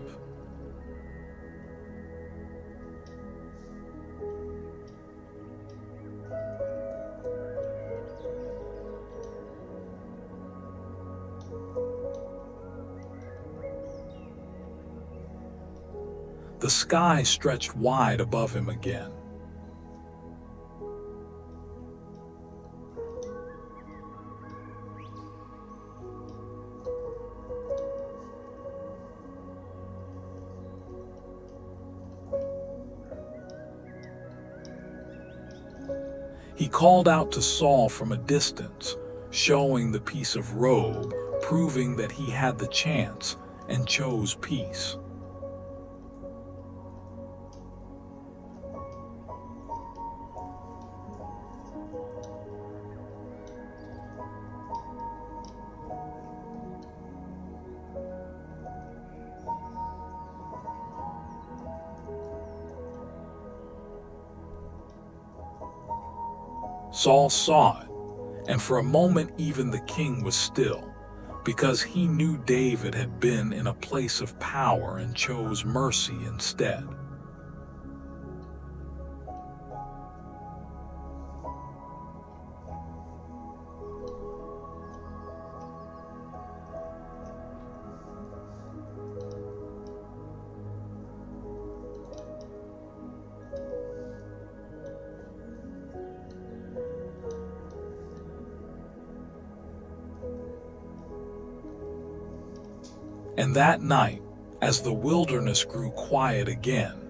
The sky stretched wide above him again. He called out to Saul from a distance, showing the piece of robe, proving that he had the chance and chose peace. Saul saw it, and for a moment even the king was still, because he knew David had been in a place of power and chose mercy instead. And that night, as the wilderness grew quiet again,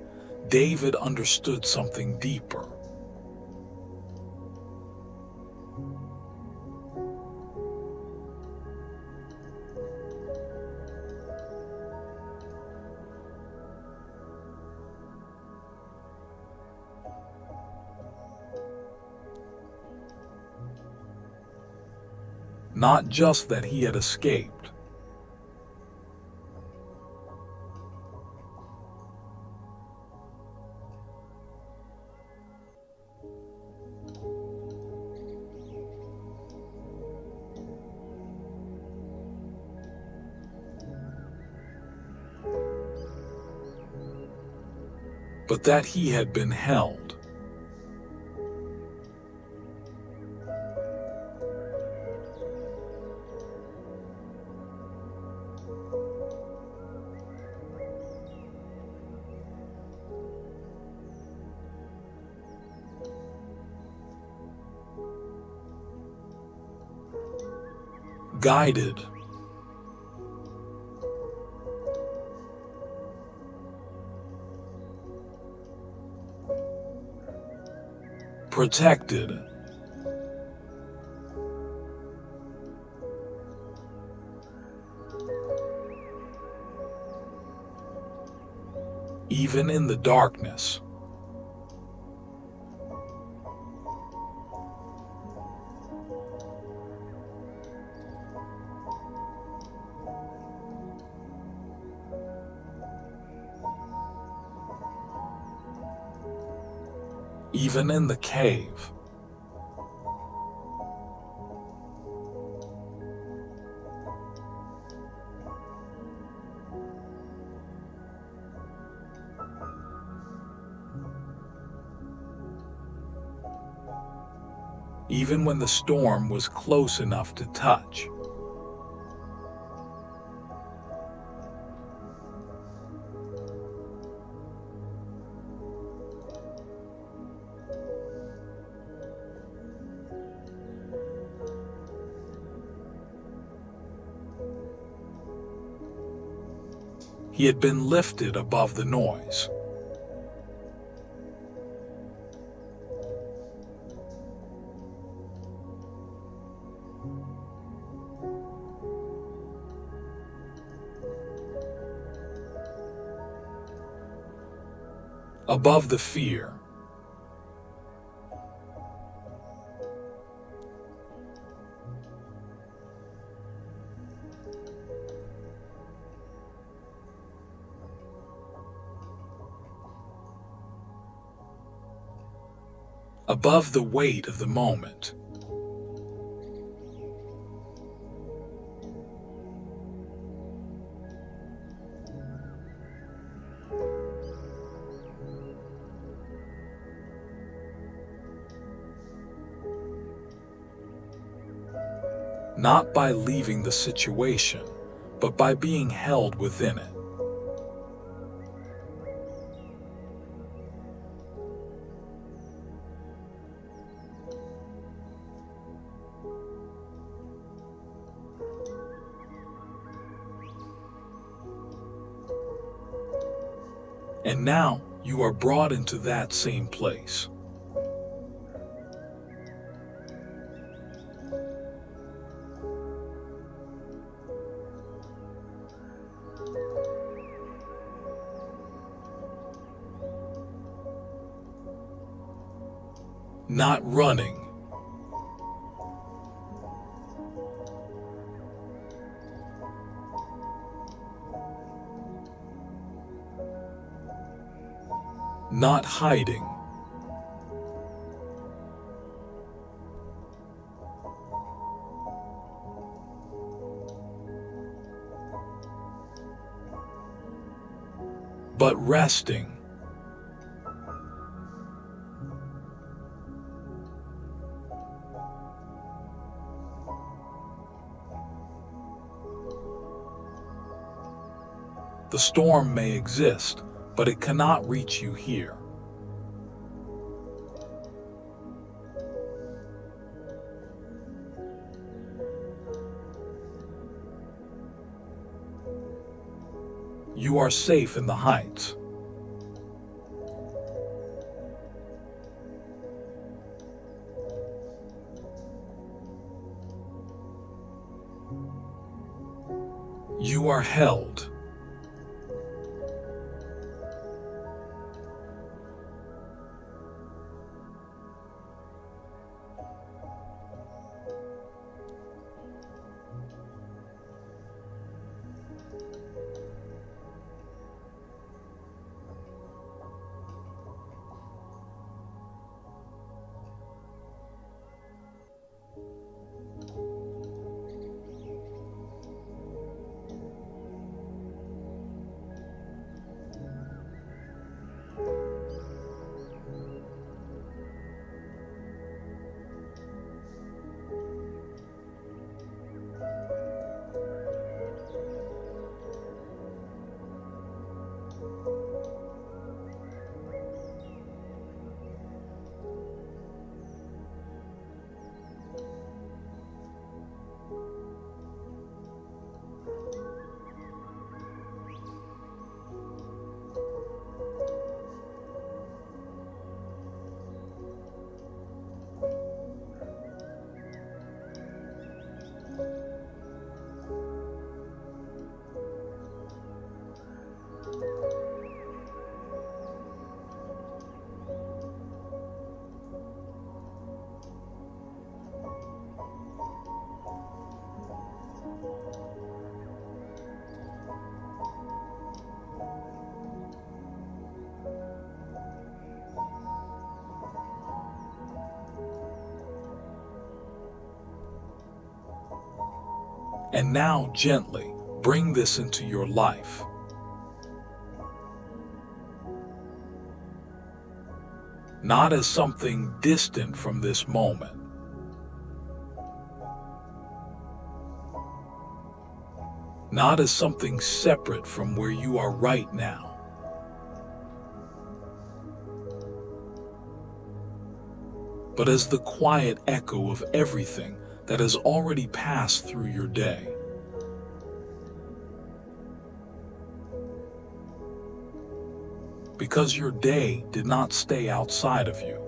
David understood something deeper. Not just that he had escaped, but that he had been held. Guided, protected, even in the darkness. Even in the cave. Even when the storm was close enough to touch. He had been lifted above the noise. Above the fear. Above the weight of the moment. Not by leaving the situation, but by being held within it. And now you are brought into that same place. Not running. Not hiding. But resting. The storm may exist, but it cannot reach you here. You are safe in the heights. You are held. And now gently bring this into your life. Not as something distant from this moment, not as something separate from where you are right now, but as the quiet echo of everything that has already passed through your day. because your day did not stay outside of you.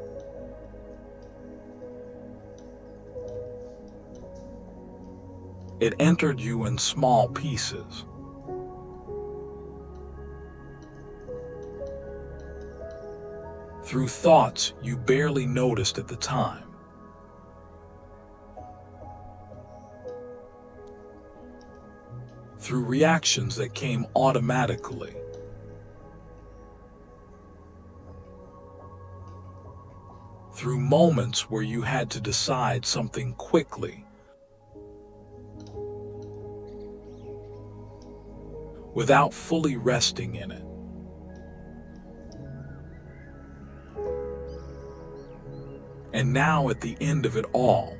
It entered you in small pieces. Through thoughts you barely noticed at the time. Through reactions that came automatically. Through moments where you had to decide something quickly, without fully resting in it. And now at the end of it all,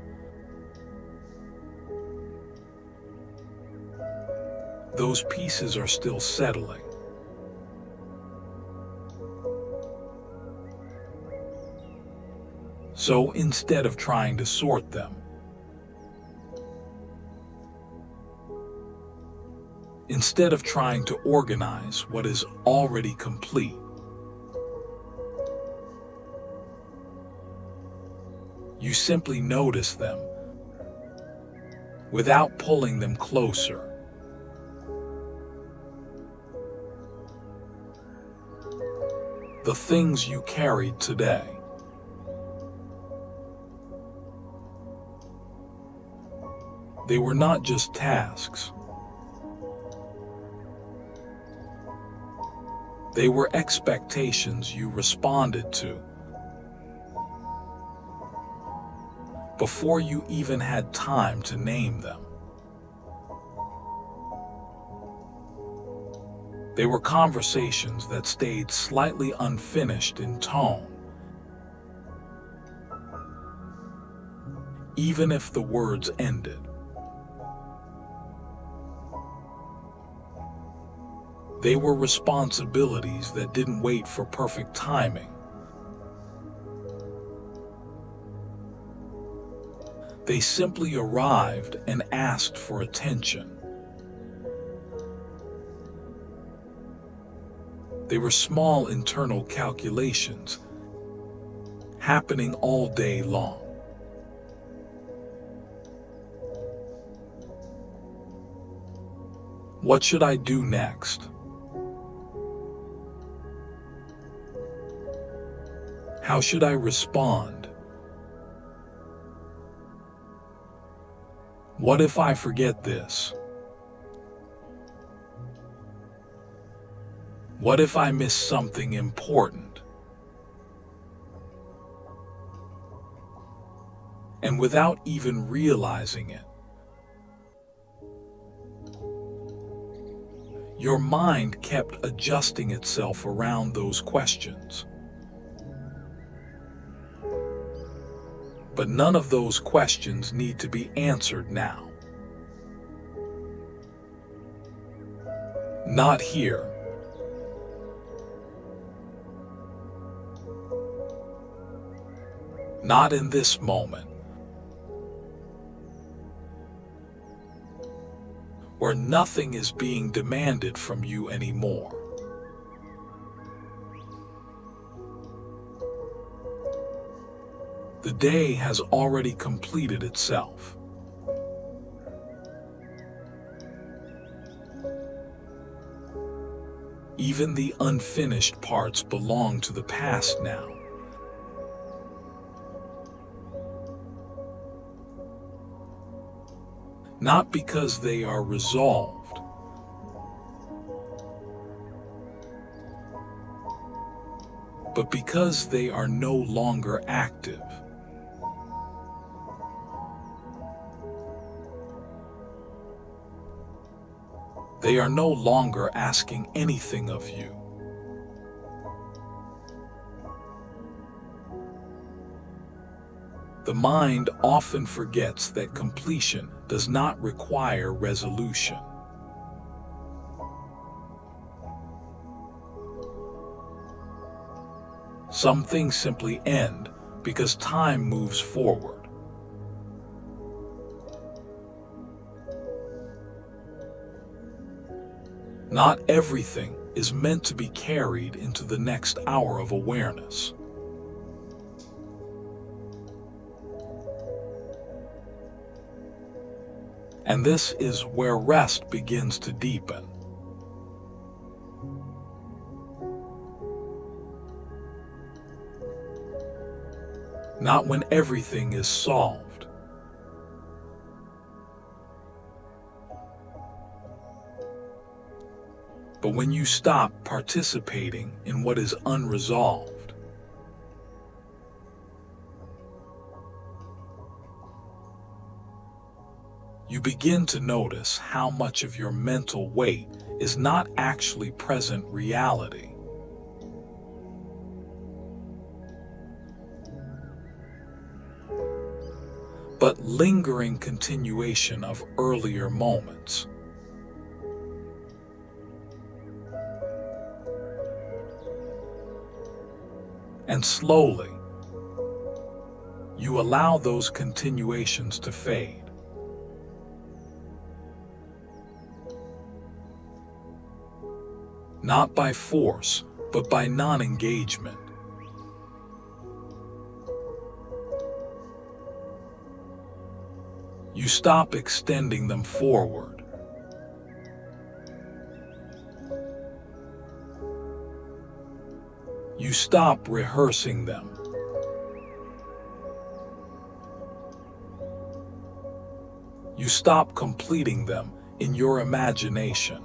those pieces are still settling. So instead of trying to sort them, instead of trying to organize what is already complete, you simply notice them without pulling them closer. The things you carried today. They were not just tasks. They were expectations you responded to before you even had time to name them. They were conversations that stayed slightly unfinished in tone, even if the words ended. They were responsibilities that didn't wait for perfect timing. They simply arrived and asked for attention. They were small internal calculations happening all day long. What should I do next? How should I respond? What if I forget this? What if I miss something important? And without even realizing it, your mind kept adjusting itself around those questions. But none of those questions need to be answered now. Not here. Not in this moment. Where nothing is being demanded from you anymore. The day has already completed itself. Even the unfinished parts belong to the past now. Not because they are resolved, but because they are no longer active. They are no longer asking anything of you. The mind often forgets that completion does not require resolution. Some things simply end because time moves forward. Not everything is meant to be carried into the next hour of awareness. And this is where rest begins to deepen. Not when everything is solved, but when you stop participating in what is unresolved. You begin to notice how much of your mental weight is not actually present reality, but lingering continuation of earlier moments. And slowly, you allow those continuations to fade. Not by force, but by non-engagement. You stop extending them forward. You stop rehearsing them. You stop completing them in your imagination.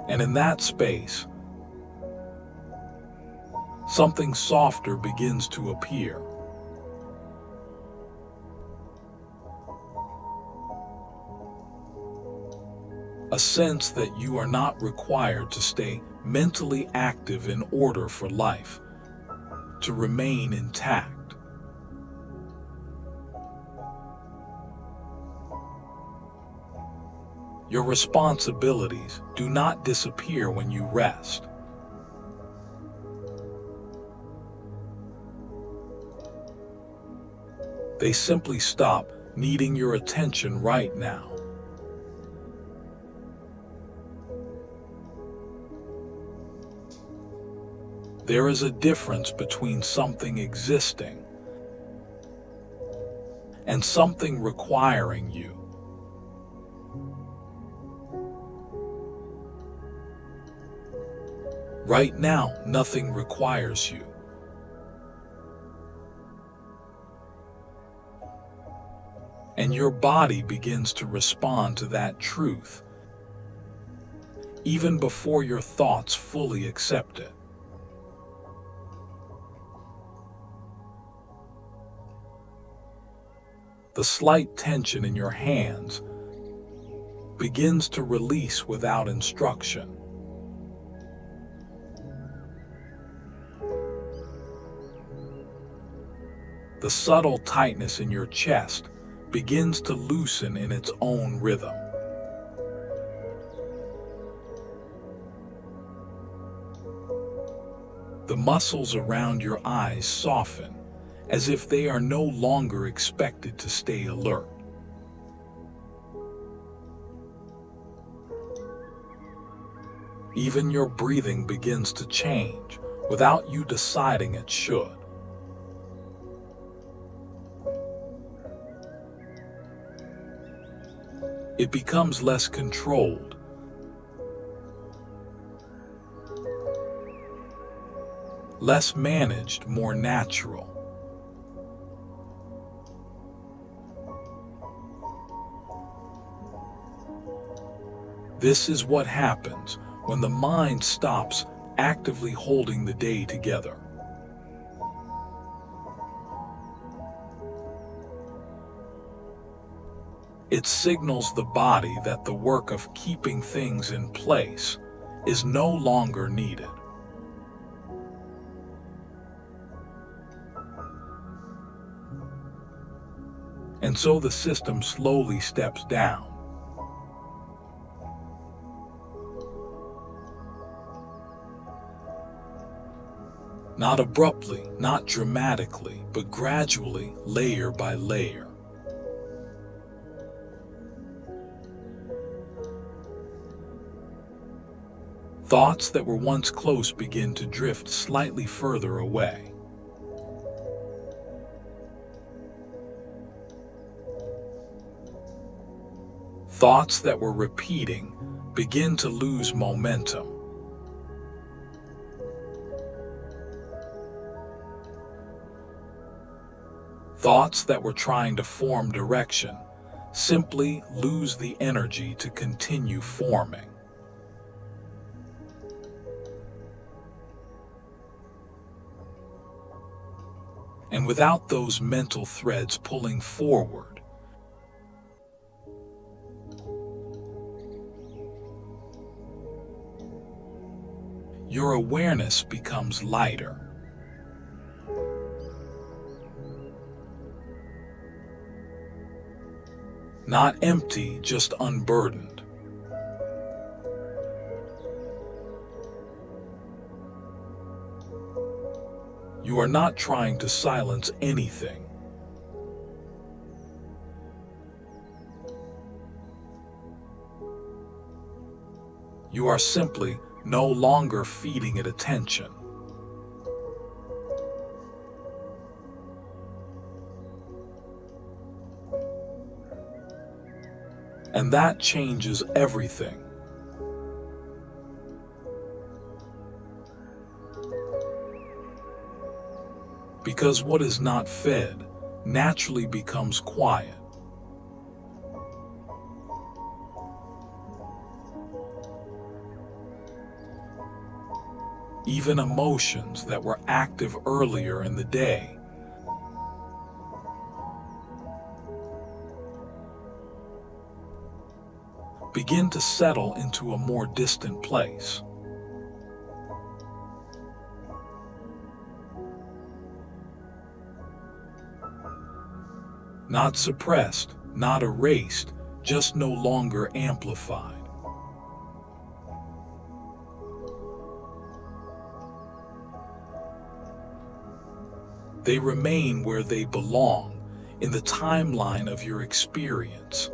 And in that space, something softer begins to appear. A sense that you are not required to stay mentally active in order for life to remain intact. Your responsibilities do not disappear when you rest. They simply stop needing your attention right now. There is a difference between something existing and something requiring you. Right now, nothing requires you. And your body begins to respond to that truth, even before your thoughts fully accept it. The slight tension in your hands begins to release without instruction. The subtle tightness in your chest begins to loosen in its own rhythm. The muscles around your eyes soften, as if they are no longer expected to stay alert. Even your breathing begins to change without you deciding it should. It becomes less controlled, less managed, more natural. This is what happens when the mind stops actively holding the day together. It signals the body that the work of keeping things in place is no longer needed. And so the system slowly steps down. Not abruptly, not dramatically, but gradually, layer by layer. Thoughts that were once close begin to drift slightly further away. Thoughts that were repeating begin to lose momentum. Thoughts that were trying to form direction simply lose the energy to continue forming. And without those mental threads pulling forward, your awareness becomes lighter. Not empty, just unburdened. You are not trying to silence anything. You are simply no longer feeding it attention. And that changes everything. Because what is not fed naturally becomes quiet. Even emotions that were active earlier in the day begin to settle into a more distant place. Not suppressed, not erased, just no longer amplified. They remain where they belong, in the timeline of your experience.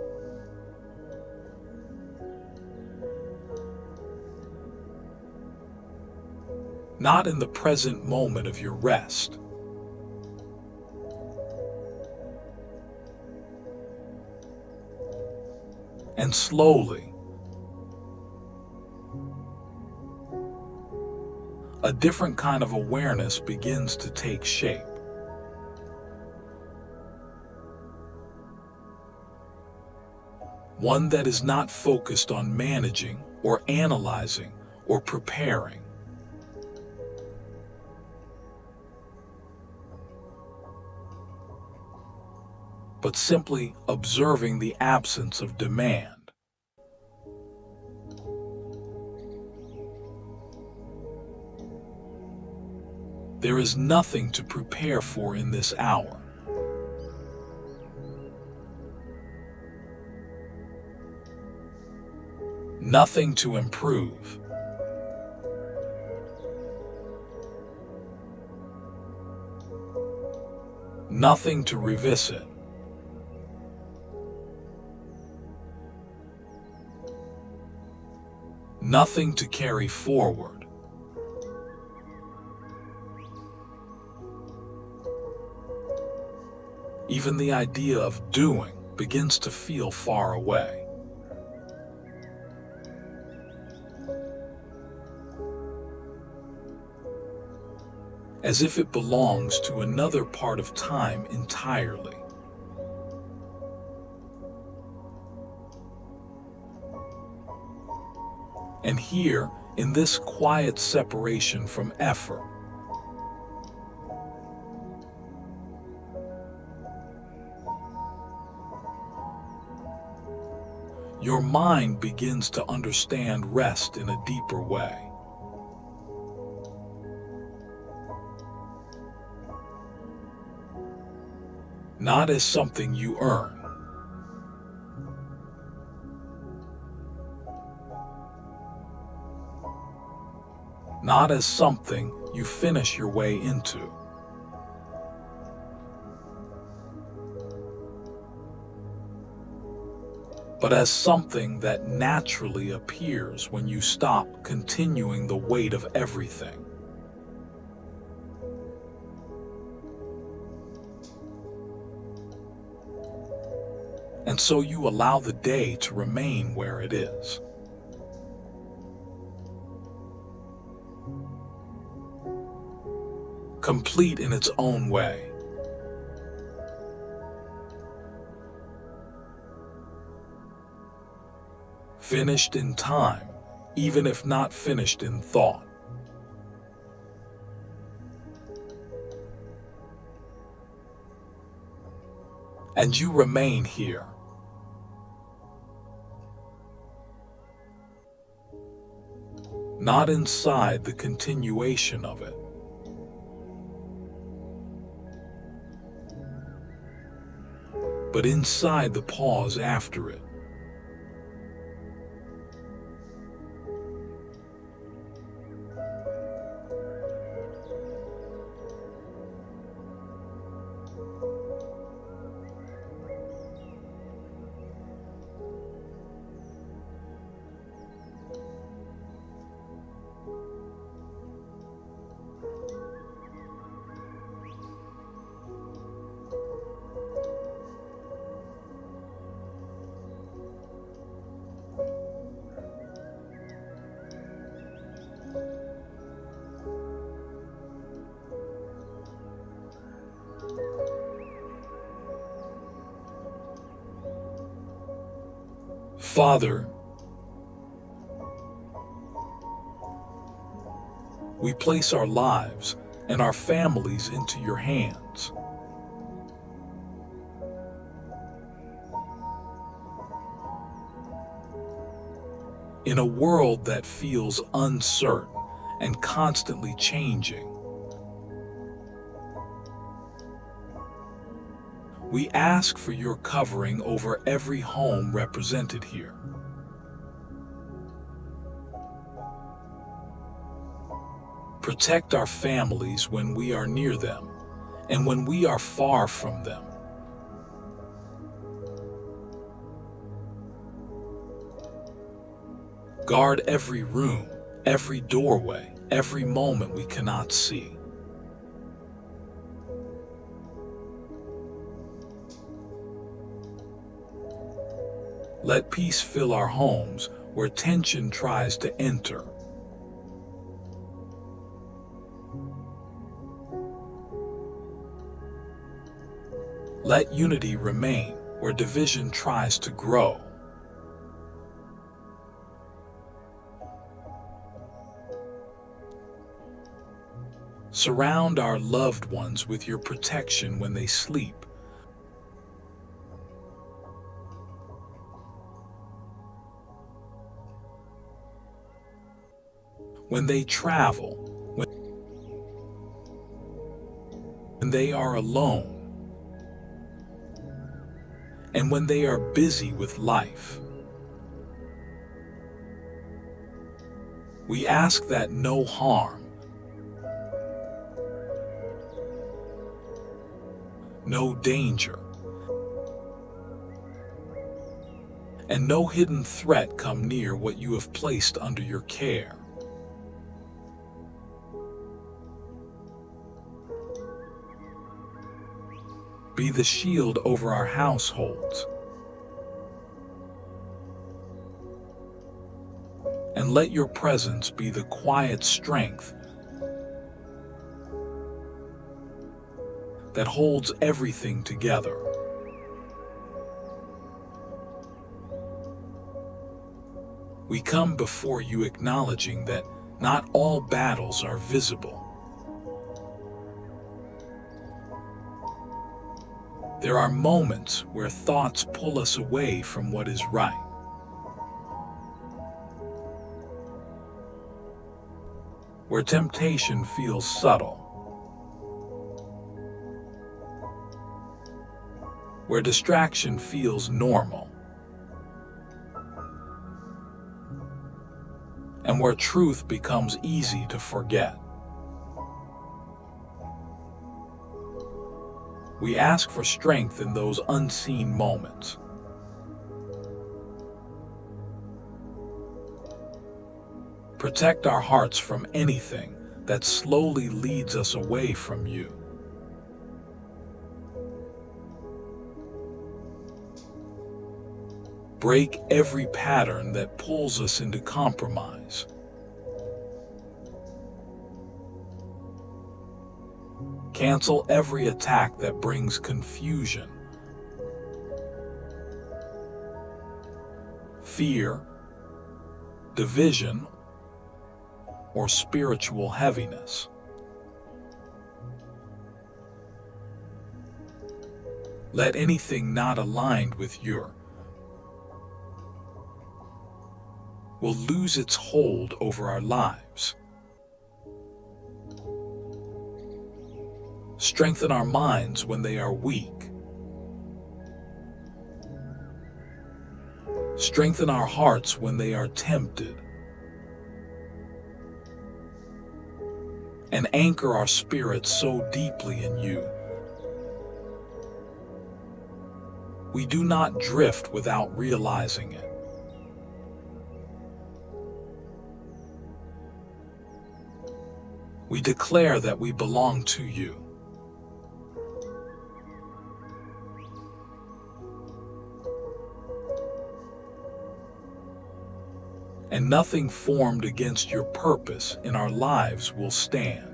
Not in the present moment of your rest. And slowly, a different kind of awareness begins to take shape. One that is not focused on managing or analyzing or preparing. But simply observing the absence of demand. There is nothing to prepare for in this hour. Nothing to improve. Nothing to revisit. Nothing to carry forward. Even the idea of doing begins to feel far away. As if it belongs to another part of time entirely. And here, in this quiet separation from effort, your mind begins to understand rest in a deeper way. Not as something you earn. Not as something you finish your way into. but as something that naturally appears when you stop continuing the weight of everything. And so you allow the day to remain where it is. Complete in its own way. Finished in time, even if not finished in thought. And you remain here. Not inside the continuation of it, but inside the pause after it. Father, we place our lives and our families into your hands. In a world that feels uncertain and constantly changing, we ask for your covering over every home represented here. Protect our families when we are near them and when we are far from them. Guard every room, every doorway, every moment we cannot see. Let peace fill our homes where tension tries to enter. Let unity remain where division tries to grow. Surround our loved ones with your protection when they sleep. When they travel, when they are alone, and when they are busy with life. We ask that no harm, no danger, and no hidden threat come near what you have placed under your care. Be the shield over our households. And let your presence be the quiet strength that holds everything together. We come before you acknowledging that not all battles are visible. There are moments where thoughts pull us away from what is right. Where temptation feels subtle. Where distraction feels normal. And where truth becomes easy to forget. We ask for strength in those unseen moments. Protect our hearts from anything that slowly leads us away from you. Break every pattern that pulls us into compromise. Cancel every attack that brings confusion, fear, division, or spiritual heaviness. Let anything not aligned with you will lose its hold over our lives. Strengthen our minds when they are weak. Strengthen our hearts when they are tempted. And anchor our spirits so deeply in you, we do not drift without realizing it. We declare that we belong to you. And nothing formed against your purpose in our lives will stand.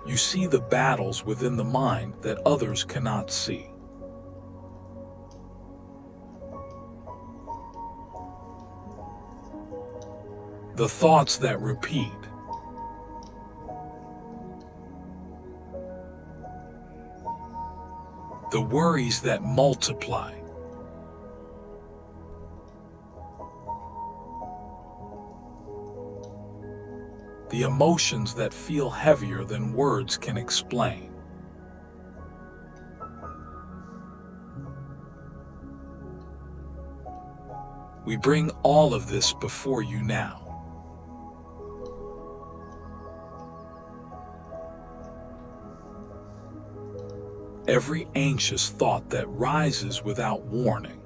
You see the battles within the mind that others cannot see. The thoughts that repeat. The worries that multiply. The emotions that feel heavier than words can explain. We bring all of this before you now. Every anxious thought that rises without warning.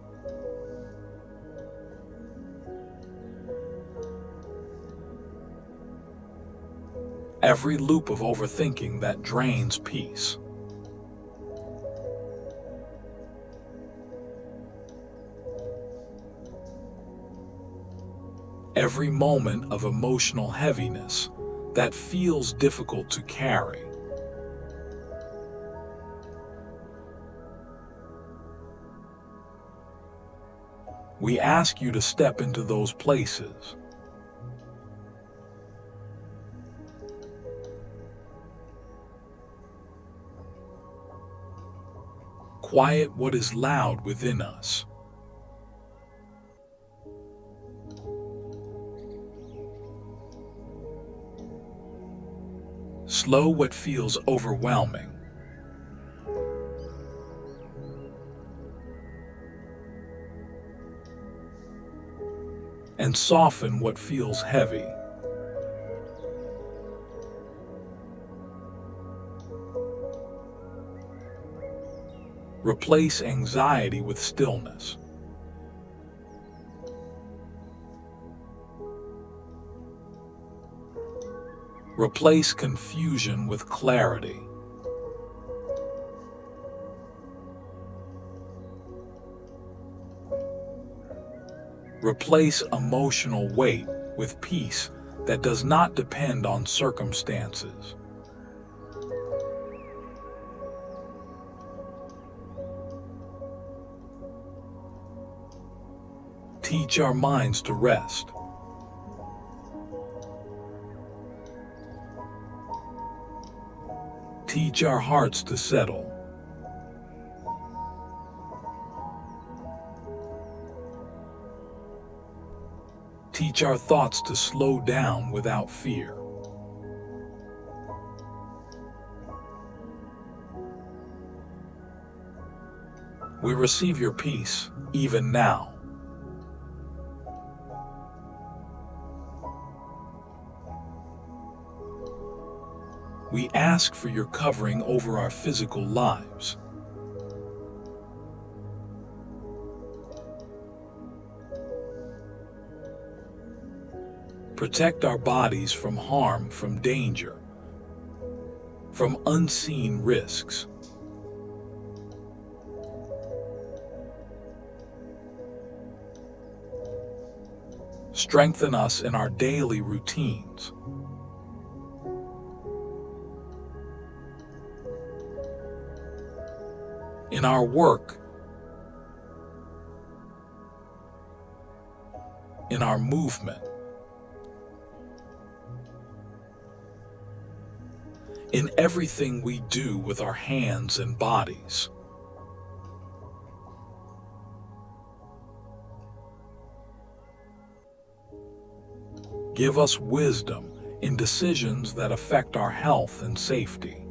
Every loop of overthinking that drains peace. Every moment of emotional heaviness that feels difficult to carry. We ask you to step into those places. Quiet what is loud within us. Slow what feels overwhelming. And soften what feels heavy. Replace anxiety with stillness. Replace confusion with clarity. Replace emotional weight with peace that does not depend on circumstances. Teach our minds to rest. Teach our hearts to settle. Teach our thoughts to slow down without fear. We receive your peace, even now. We ask for your covering over our physical lives. Protect our bodies from harm, from danger, from unseen risks. Strengthen us in our daily routines. In our work, in our movement, in everything we do with our hands and bodies. Give us wisdom in decisions that affect our health and safety.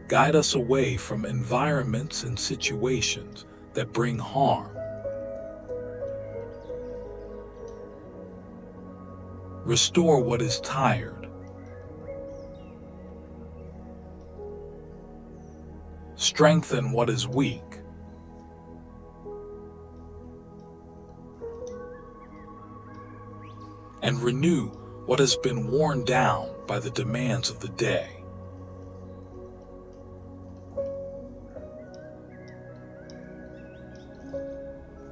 Guide us away from environments and situations that bring harm. Restore what is tired. Strengthen what is weak. And renew what has been worn down by the demands of the day.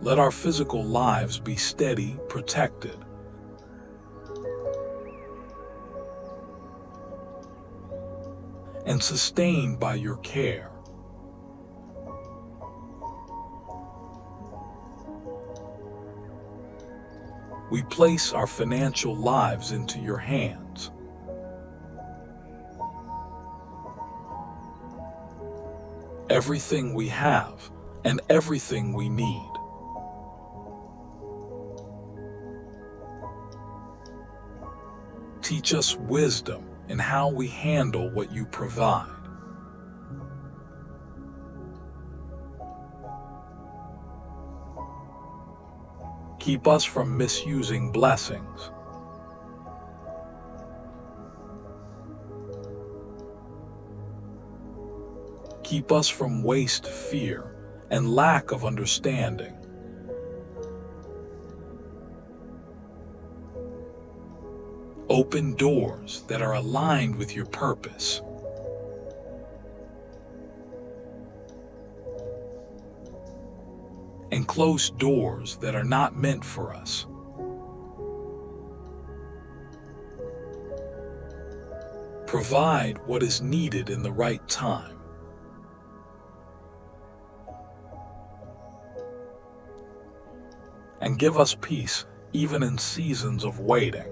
Let our physical lives be steady, protected, and sustained by your care. We place our financial lives into your hands. Everything we have and everything we need. Teach us wisdom in how we handle what you provide. Keep us from misusing blessings. Keep us from waste, fear, and lack of understanding. Open doors that are aligned with your purpose. And close doors that are not meant for us. Provide what is needed in the right time. And give us peace even in seasons of waiting.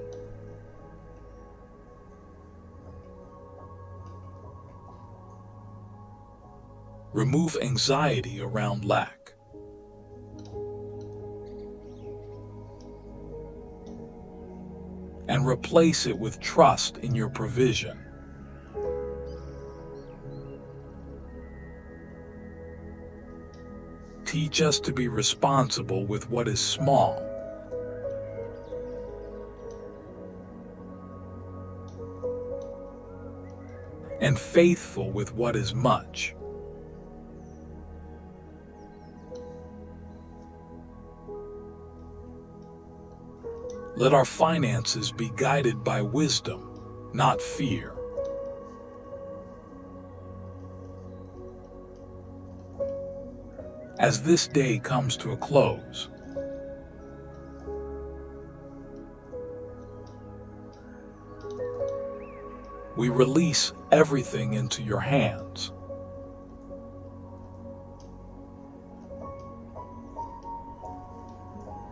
Remove anxiety around lack. And replace it with trust in your provision. Teach us to be responsible with what is small. And faithful with what is much. Let our finances be guided by wisdom, not fear. As this day comes to a close, we release everything into your hands.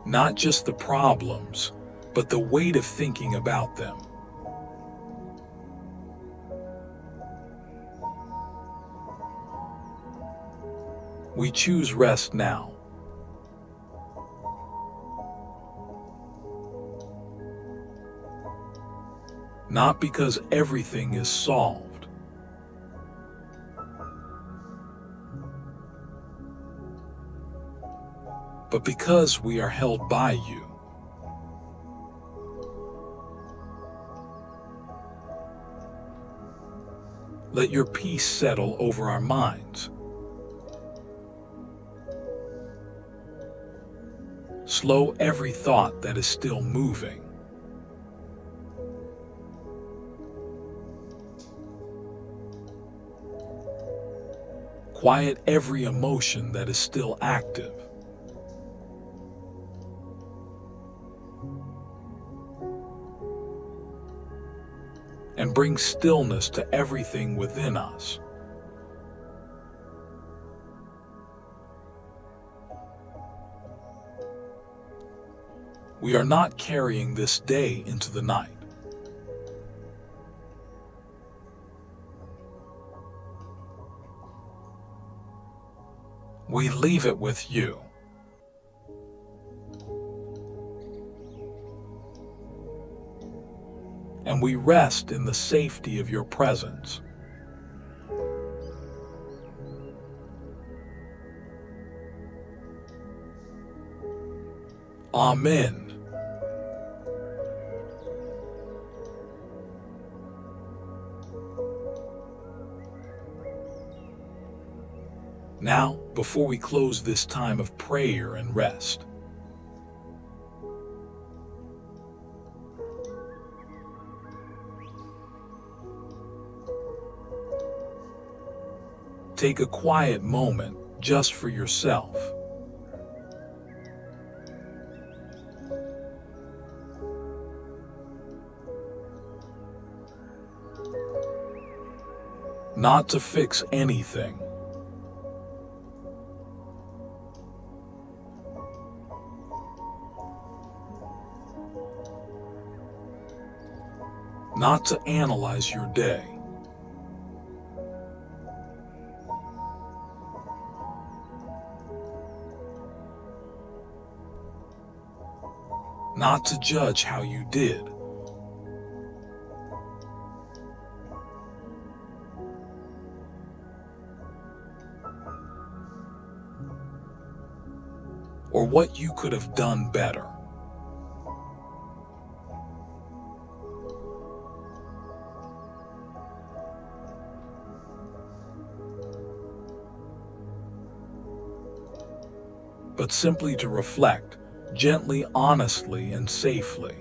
Not just the problems, but the weight of thinking about them. We choose rest now. Not because everything is solved, but because we are held by you. Let your peace settle over our minds. Slow every thought that is still moving. Quiet every emotion that is still active. And bring stillness to everything within us. We are not carrying this day into the night. We leave it with you. And we rest in the safety of your presence. Amen. Now, before we close this time of prayer and rest, take a quiet moment just for yourself. Not to fix anything. Not to analyze your day. Not to judge how you did. Or what you could have done better. But simply to reflect, gently, honestly, and safely.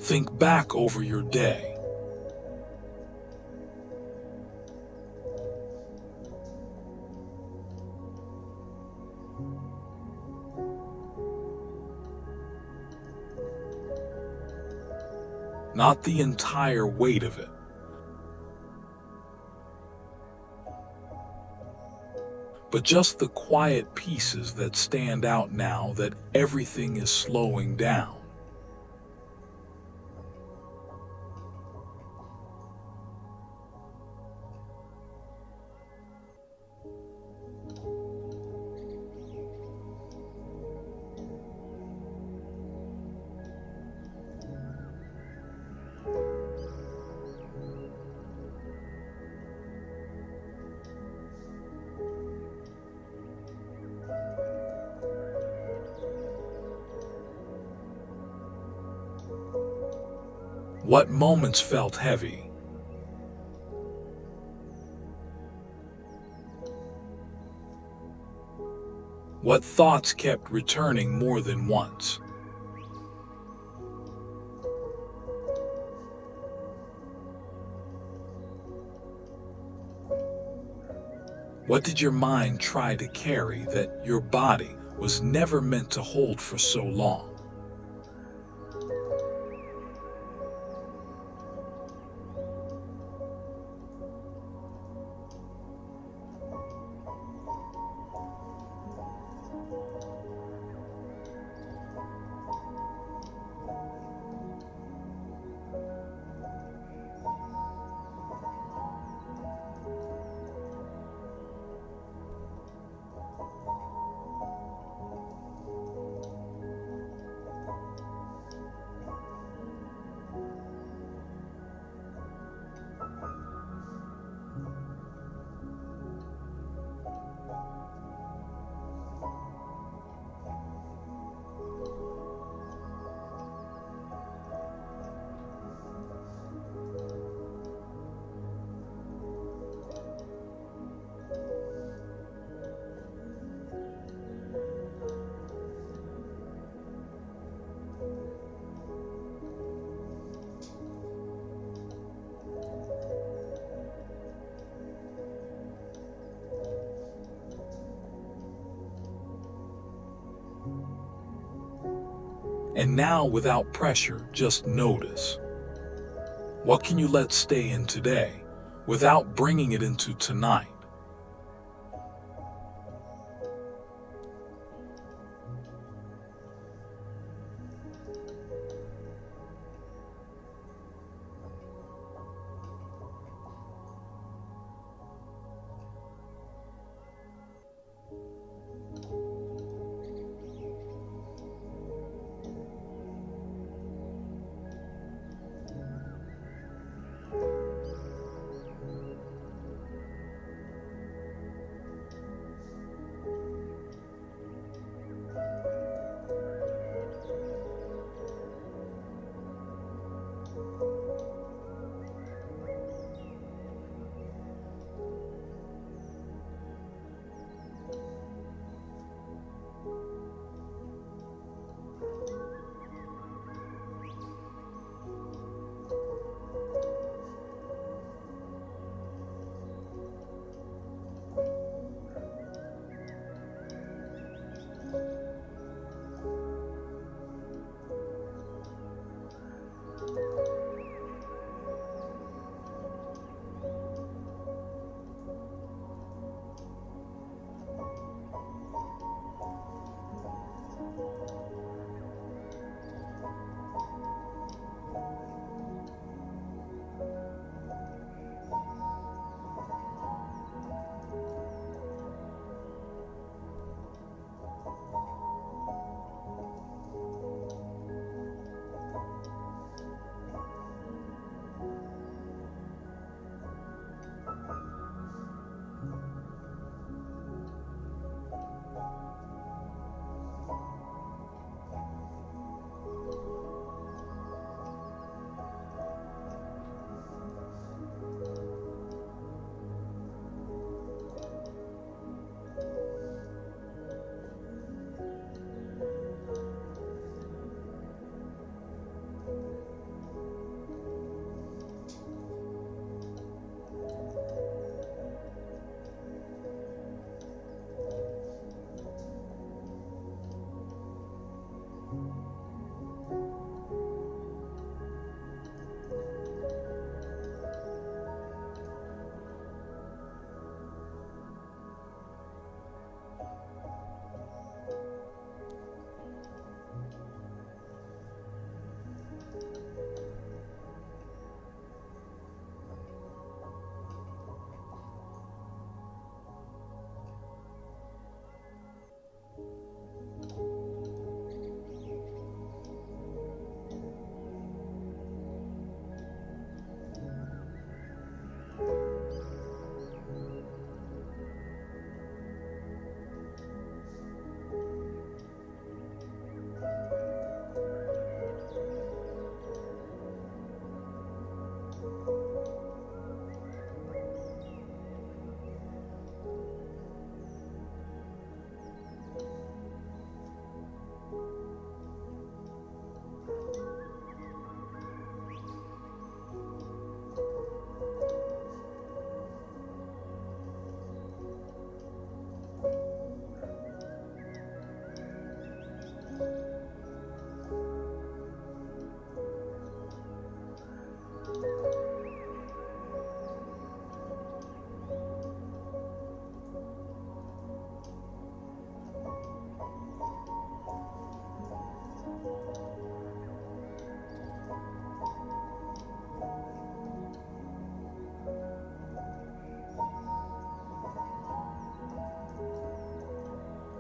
Think back over your day. Not the entire weight of it, but just the quiet pieces that stand out now that everything is slowing down. What moments felt heavy? What thoughts kept returning more than once? What did your mind try to carry that your body was never meant to hold for so long? And now, without pressure, just notice. What can you let stay in today without bringing it into tonight?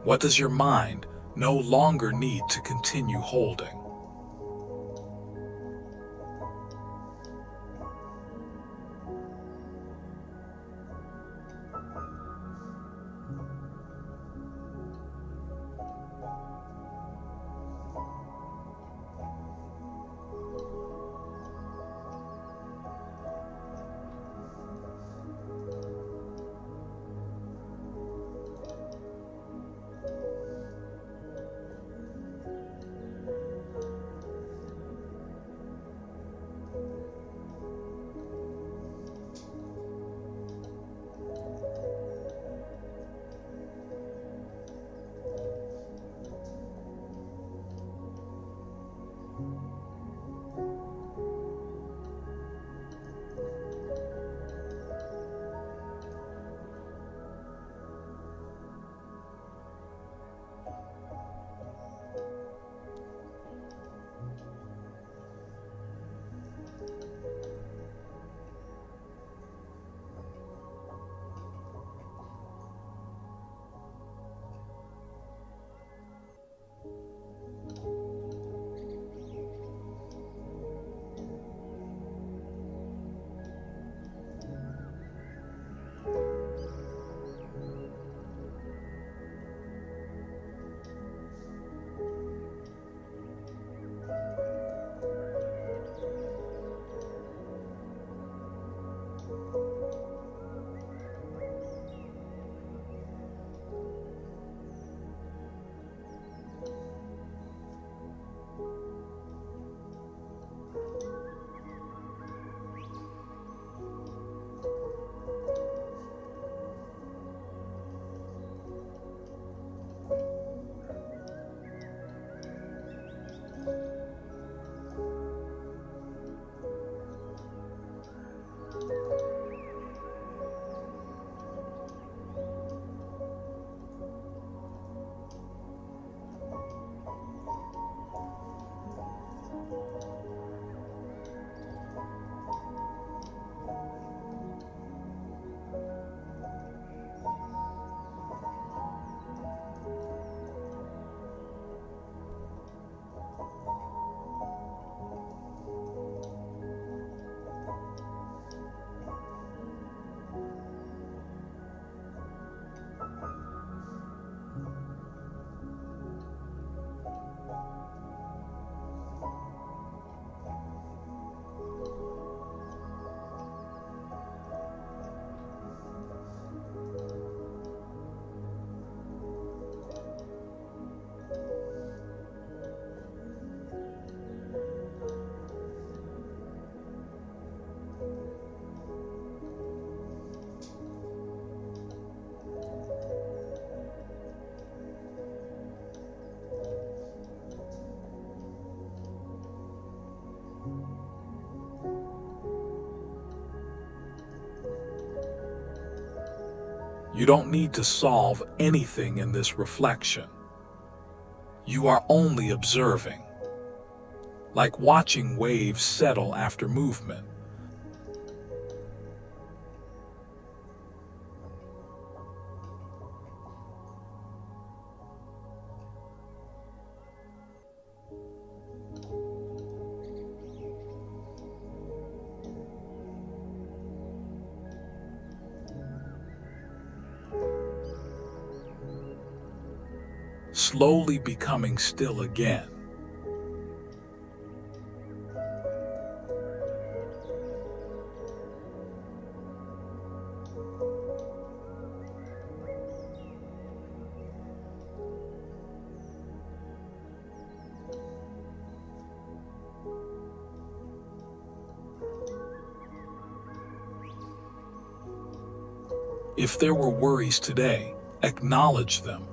What does your mind no longer need to continue holding? You don't need to solve anything in this reflection. You are only observing, like watching waves settle after movement. Slowly becoming still again. If there were worries today, acknowledge them.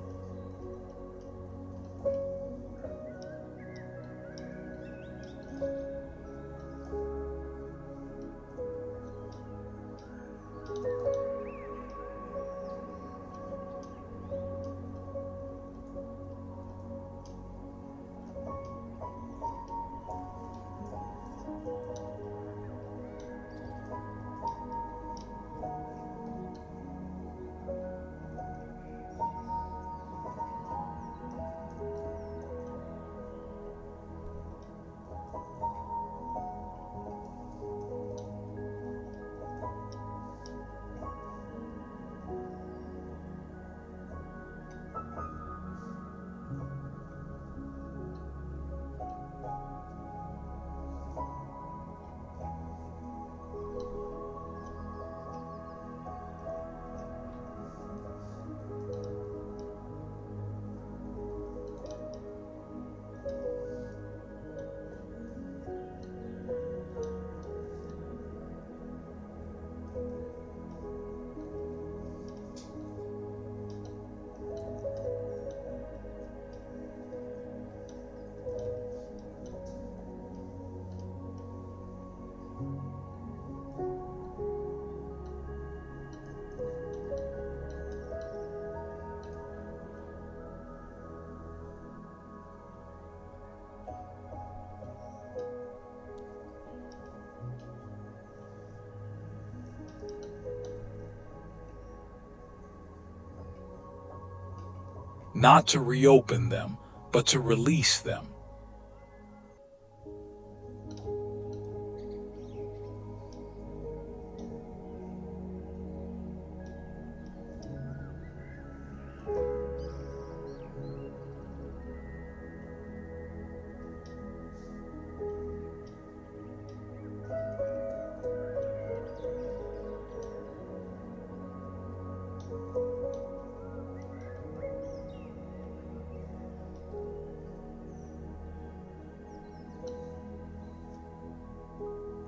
Not to reopen them, but to release them.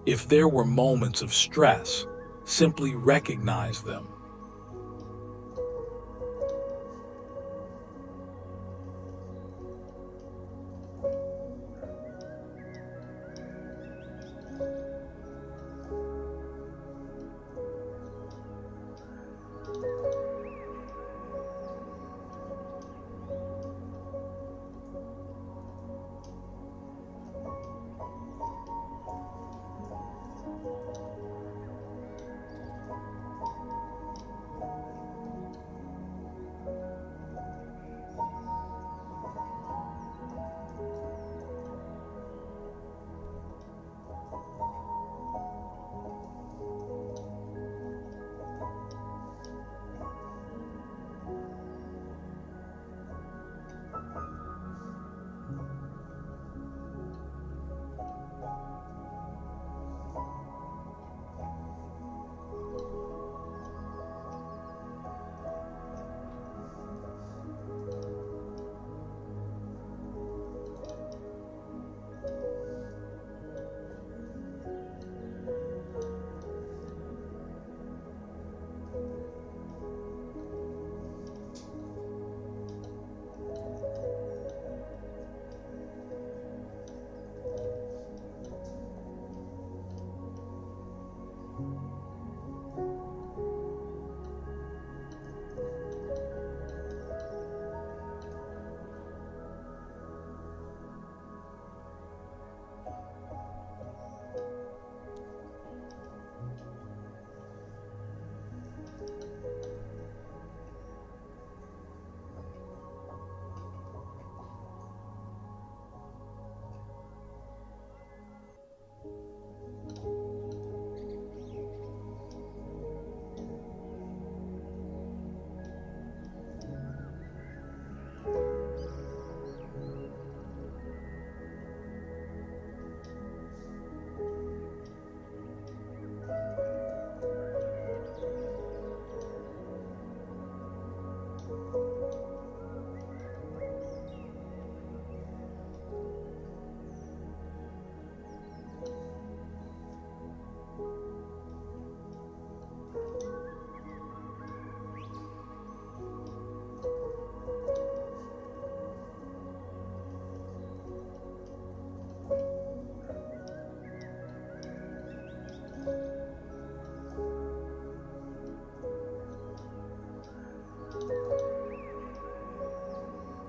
If there were moments of stress, simply recognize them.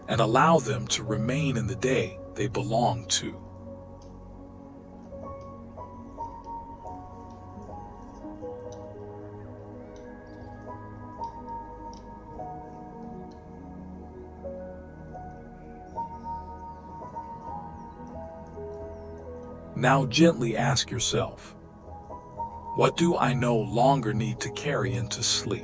And allow them to remain in the day they belong to. Now gently ask yourself, what do I no longer need to carry into sleep?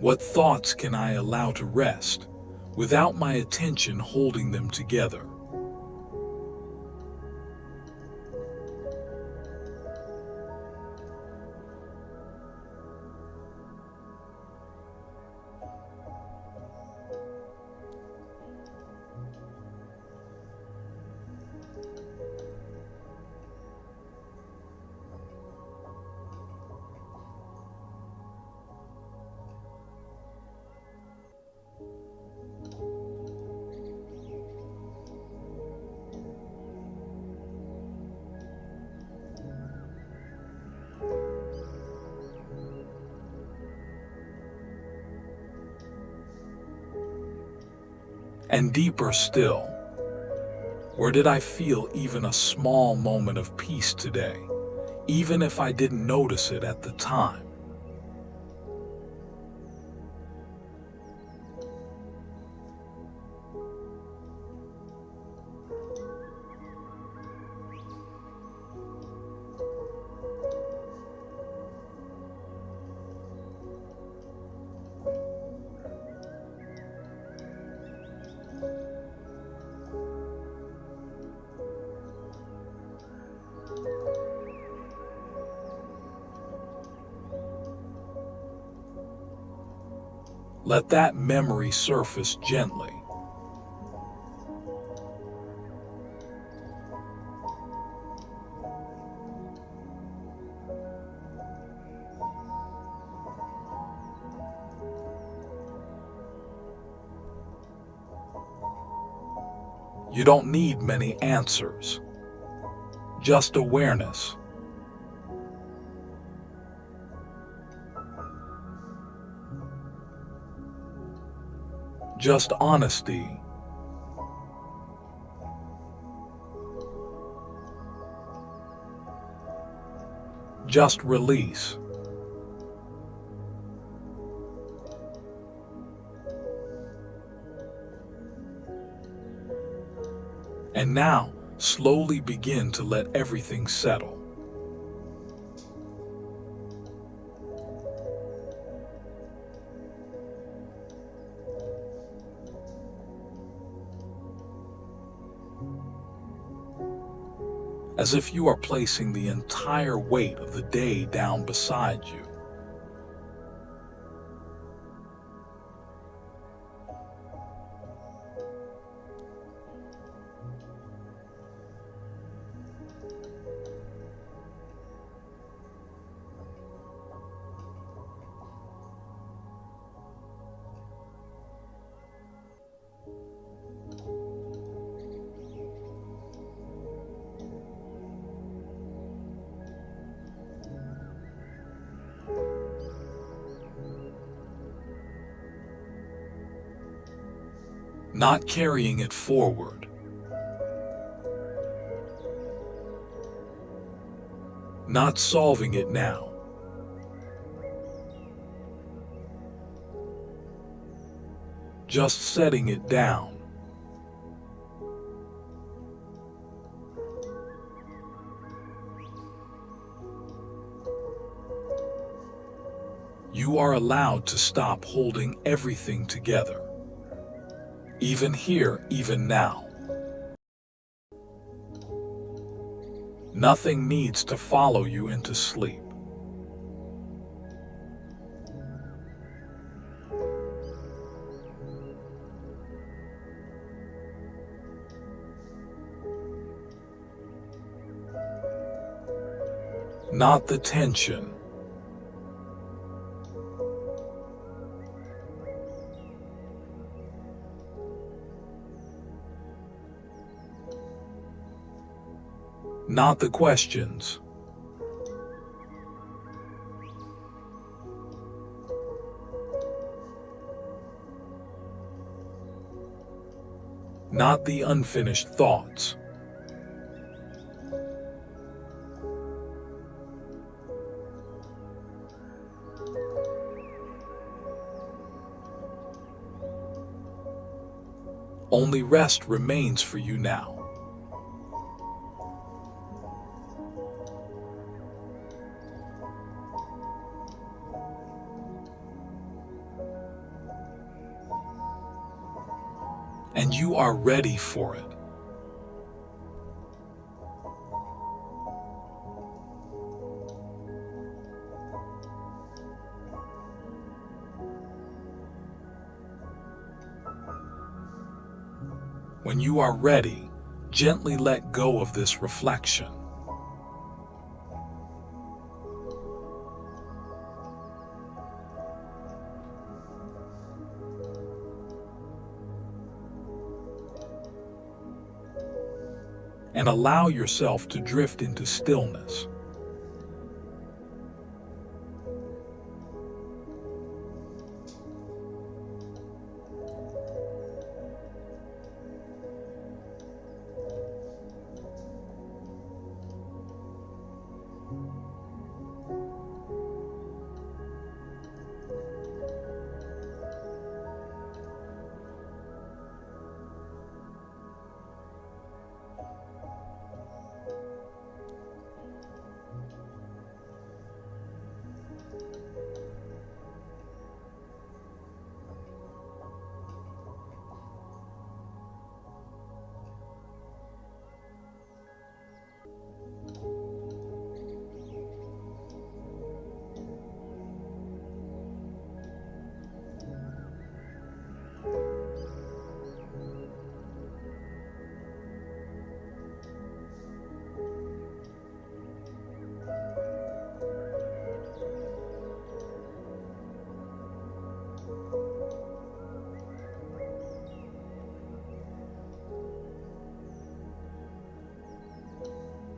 What thoughts can I allow to rest without my attention holding them together? And deeper still, where did I feel even a small moment of peace today, even if I didn't notice it at the time? Let that memory surface gently. You don't need many answers, just awareness. Just honesty. Just release. And now, slowly begin to let everything settle. As if you are placing the entire weight of the day down beside you. Not carrying it forward. Not solving it now. Just setting it down. You are allowed to stop holding everything together. Even here, even now. Nothing needs to follow you into sleep. Not the tension. Not the questions. Not the unfinished thoughts. Only rest remains for you now. and you are ready for it. When you are ready, gently let go of this reflection. And allow yourself to drift into stillness.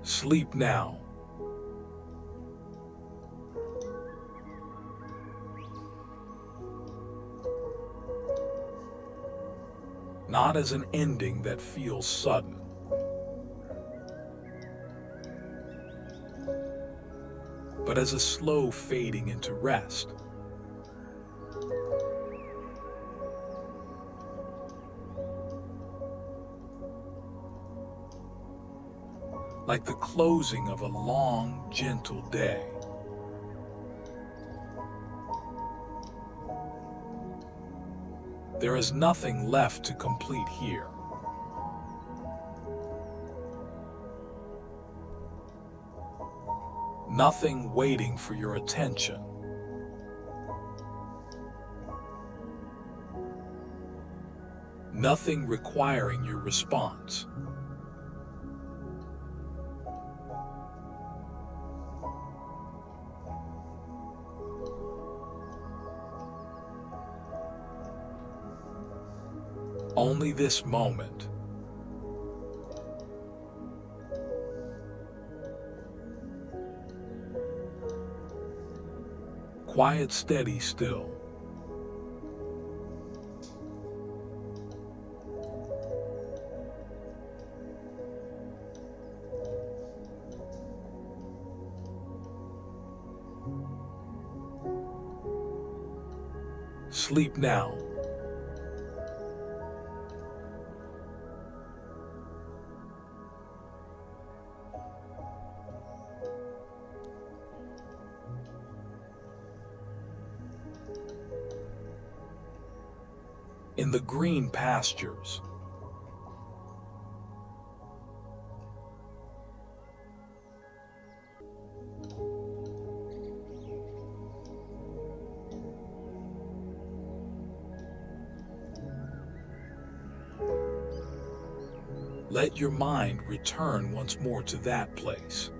Sleep now. Not as an ending that feels sudden, but as a slow fading into rest. Like the closing of a long, gentle day. There is nothing left to complete here. Nothing waiting for your attention. Nothing requiring your response. Only this moment. Quiet, steady, still. Sleep now. In the green pastures. Let your mind return once more to that place.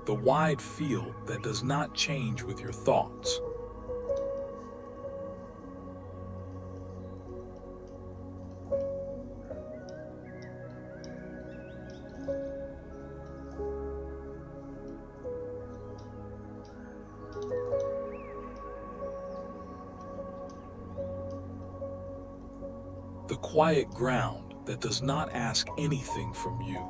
The wide field that does not change with your thoughts. The quiet ground that does not ask anything from you.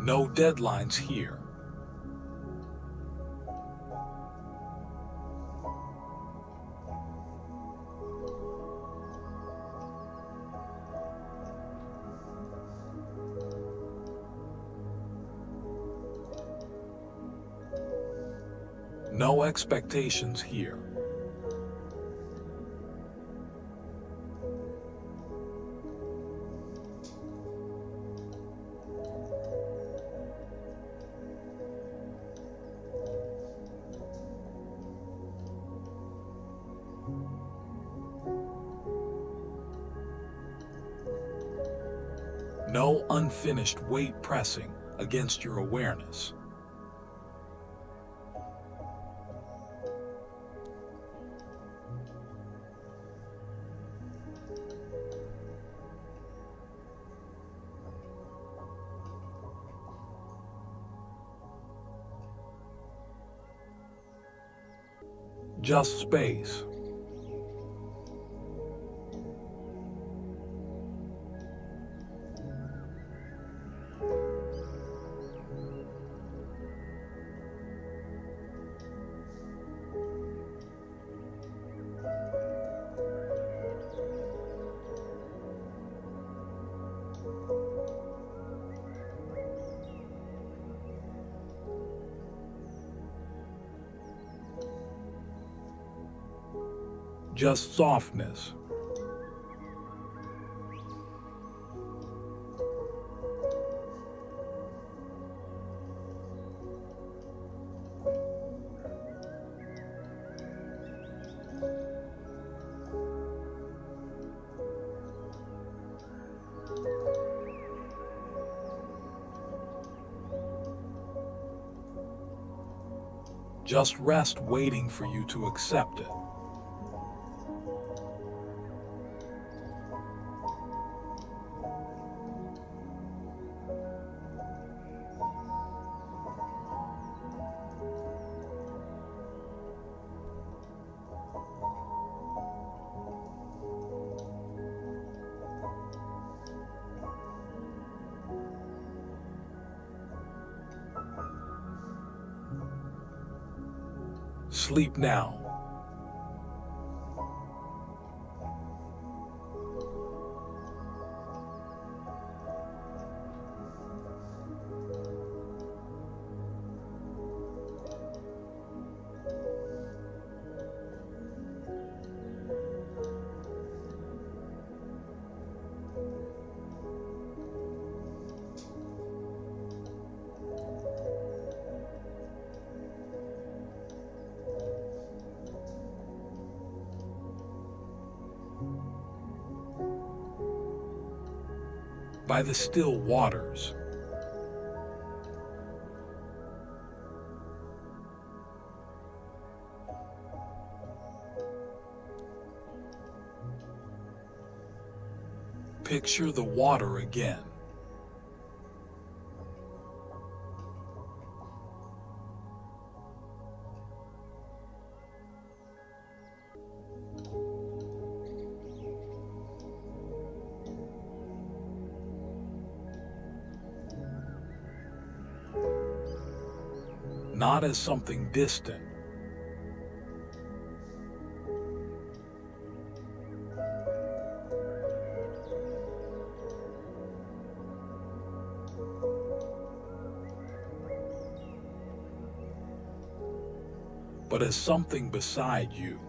No deadlines here. No expectations here. No unfinished weight pressing against your awareness. Just space. Just softness. Just rest waiting for you to accept it. Sleep now. By the still waters. Picture the water again. Not as something distant, but as something beside you.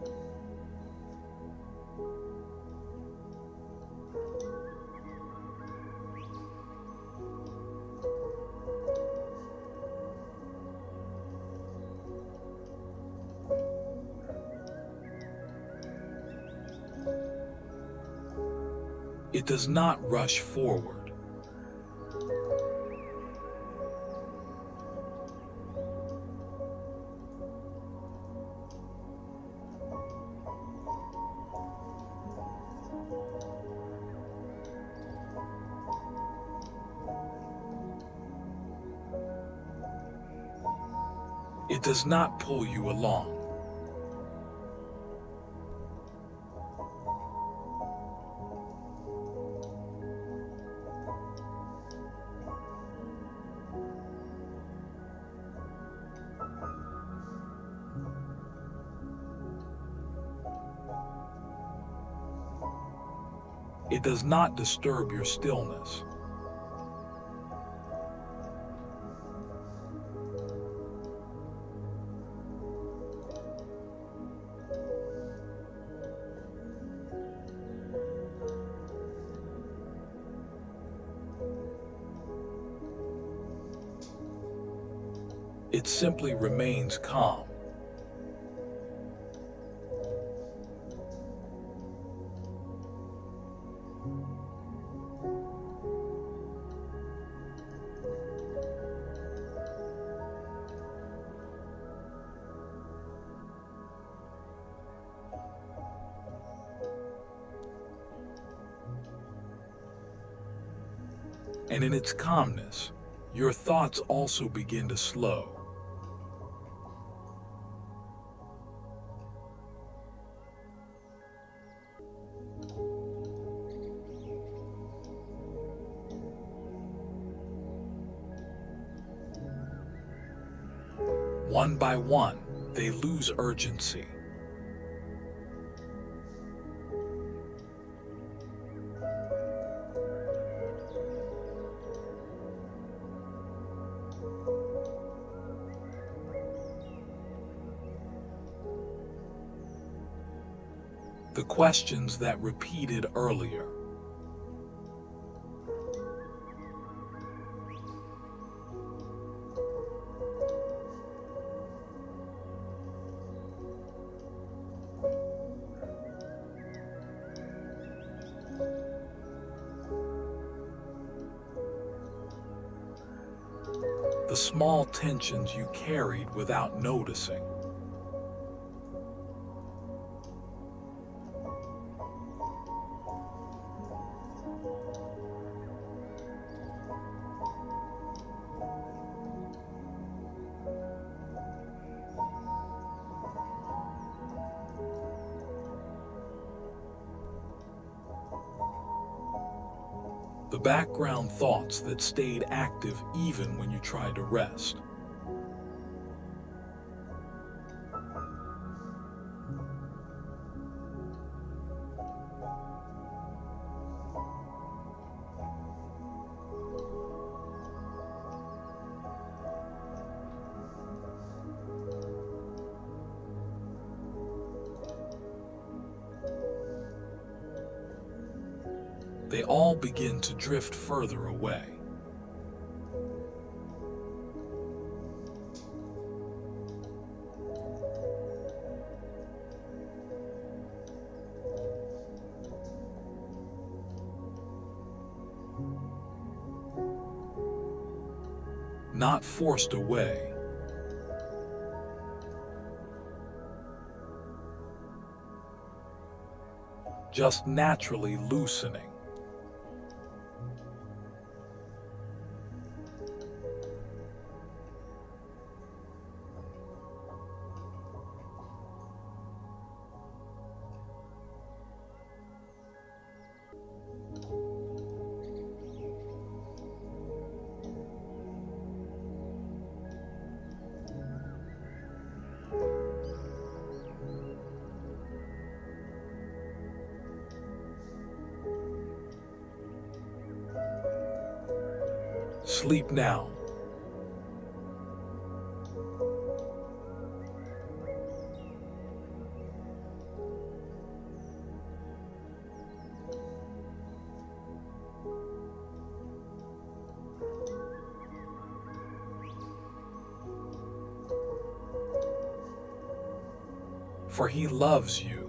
It does not rush forward. It does not pull you along. It does not disturb your stillness. It simply remains calm. And in its calmness, your thoughts also begin to slow. One by one, they lose urgency. The questions that repeated earlier. The small tensions you carried without noticing. The background thoughts that stayed active even when you tried to rest. They all begin to drift further away. Not forced away. Just naturally loosening. Sleep now. For he loves you.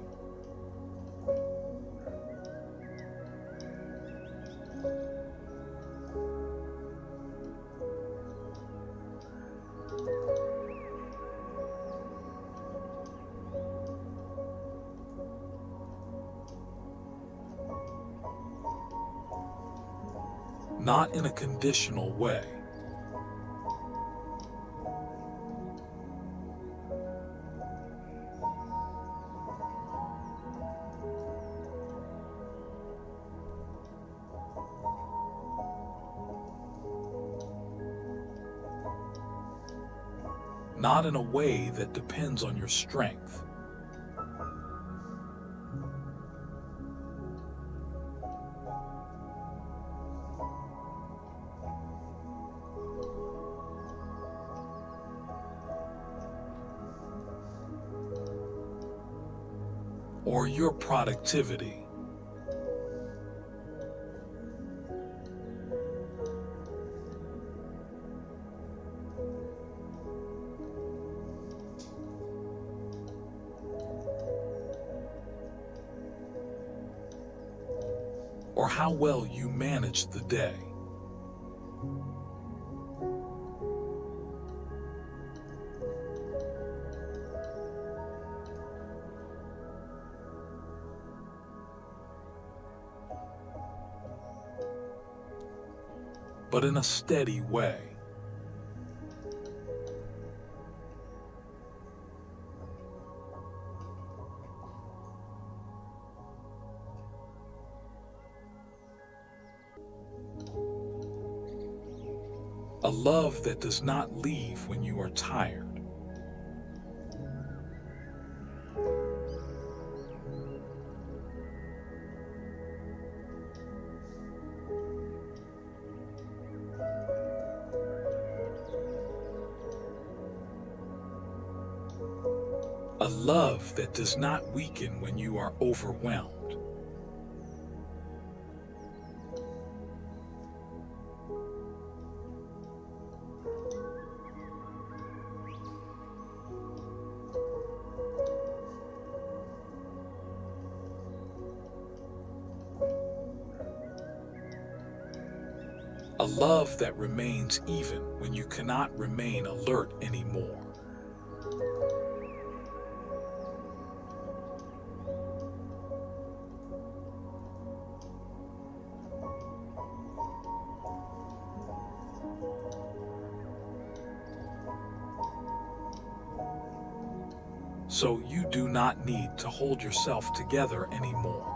Not in a conditional way. Not in a way that depends on your strength. or your productivity. Or how well you managed the day. But in a steady way. A love that does not leave when you are tired. A love that does not weaken when you are overwhelmed. A love that remains even when you cannot remain alert anymore. So you do not need to hold yourself together anymore.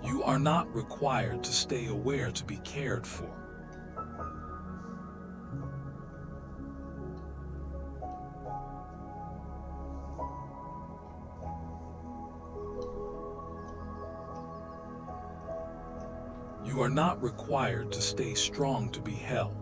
You are not required to stay aware to be cared for. You are not required to stay strong to be held.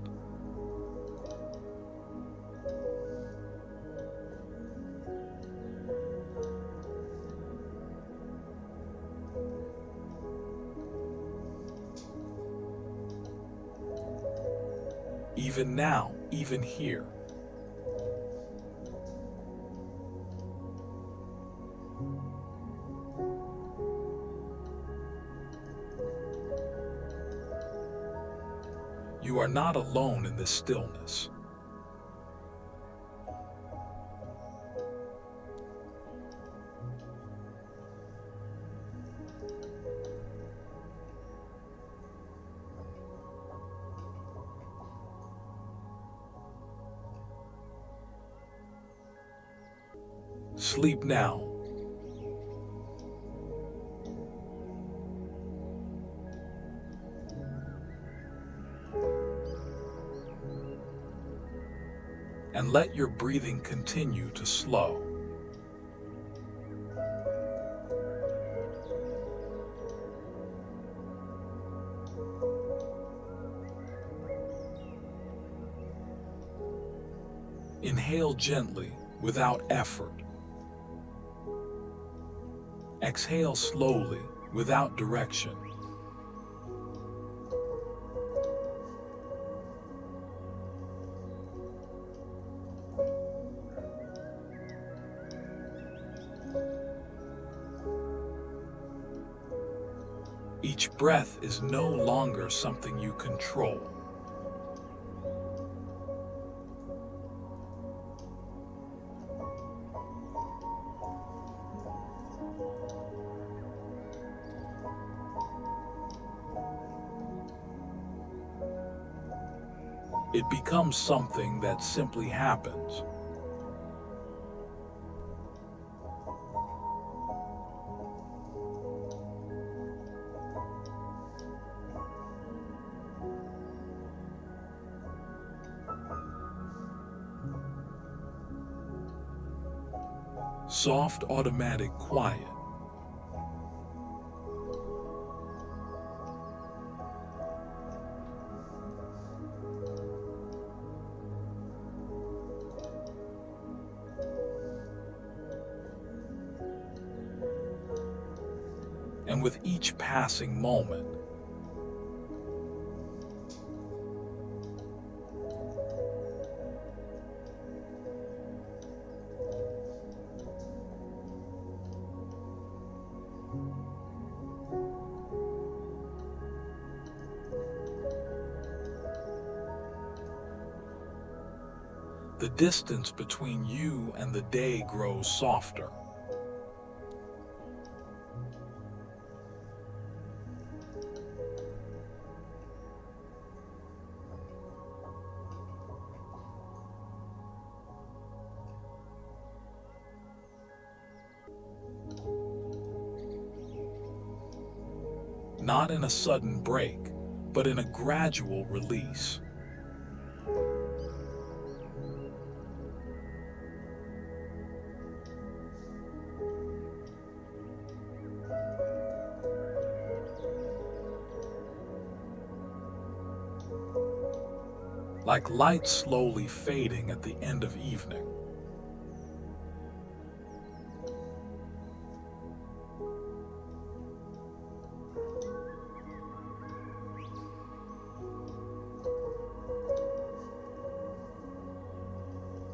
Even now, even here. You are not alone in this stillness. Sleep now. And let your breathing continue to slow. Inhale gently, without effort. Exhale slowly, without direction. Each breath is no longer something you control. It becomes something that simply happens. Soft, automatic quiet. and with each passing moment, the distance between you and the day grows softer. Not in a sudden break, but in a gradual release. Like light slowly fading at the end of evening.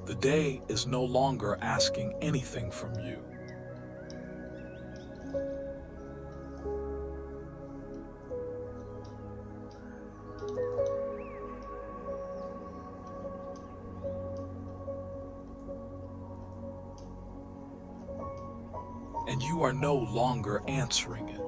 The day is no longer asking anything from you. And you are no longer answering it.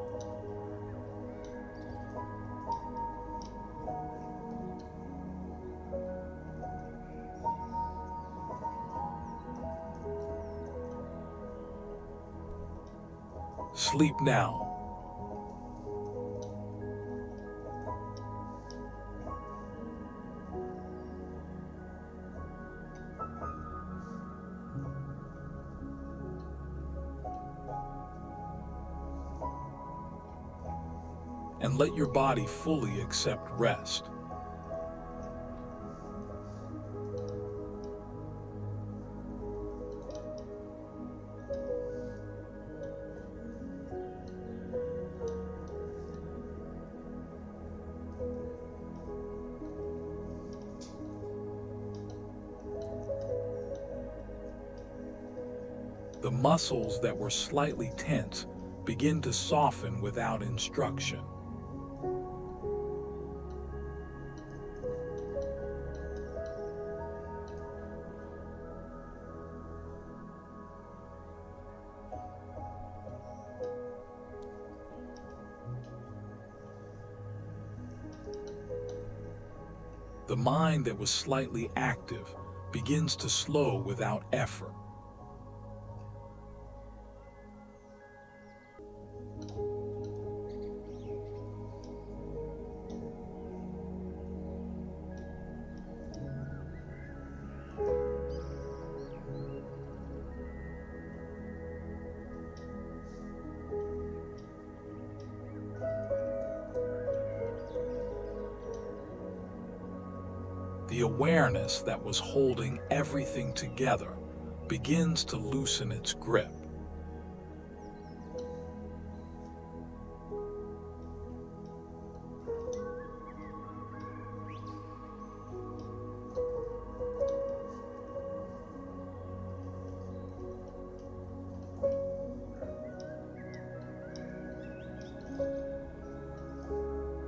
Sleep now. And let your body fully accept rest. The muscles that were slightly tense begin to soften without instruction. The mind that was slightly active begins to slow without effort. The awareness that was holding everything together begins to loosen its grip.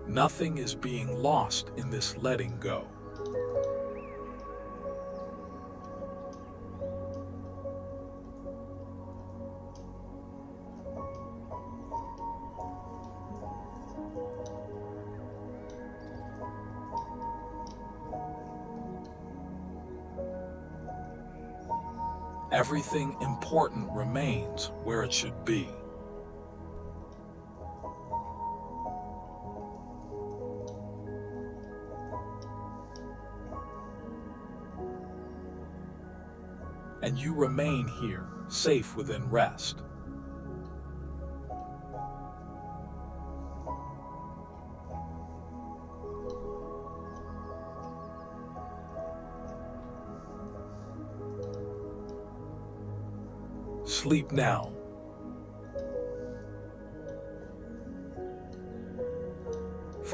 Nothing is being lost in this letting go. Everything important remains where it should be. And you remain here, safe within rest. Sleep now.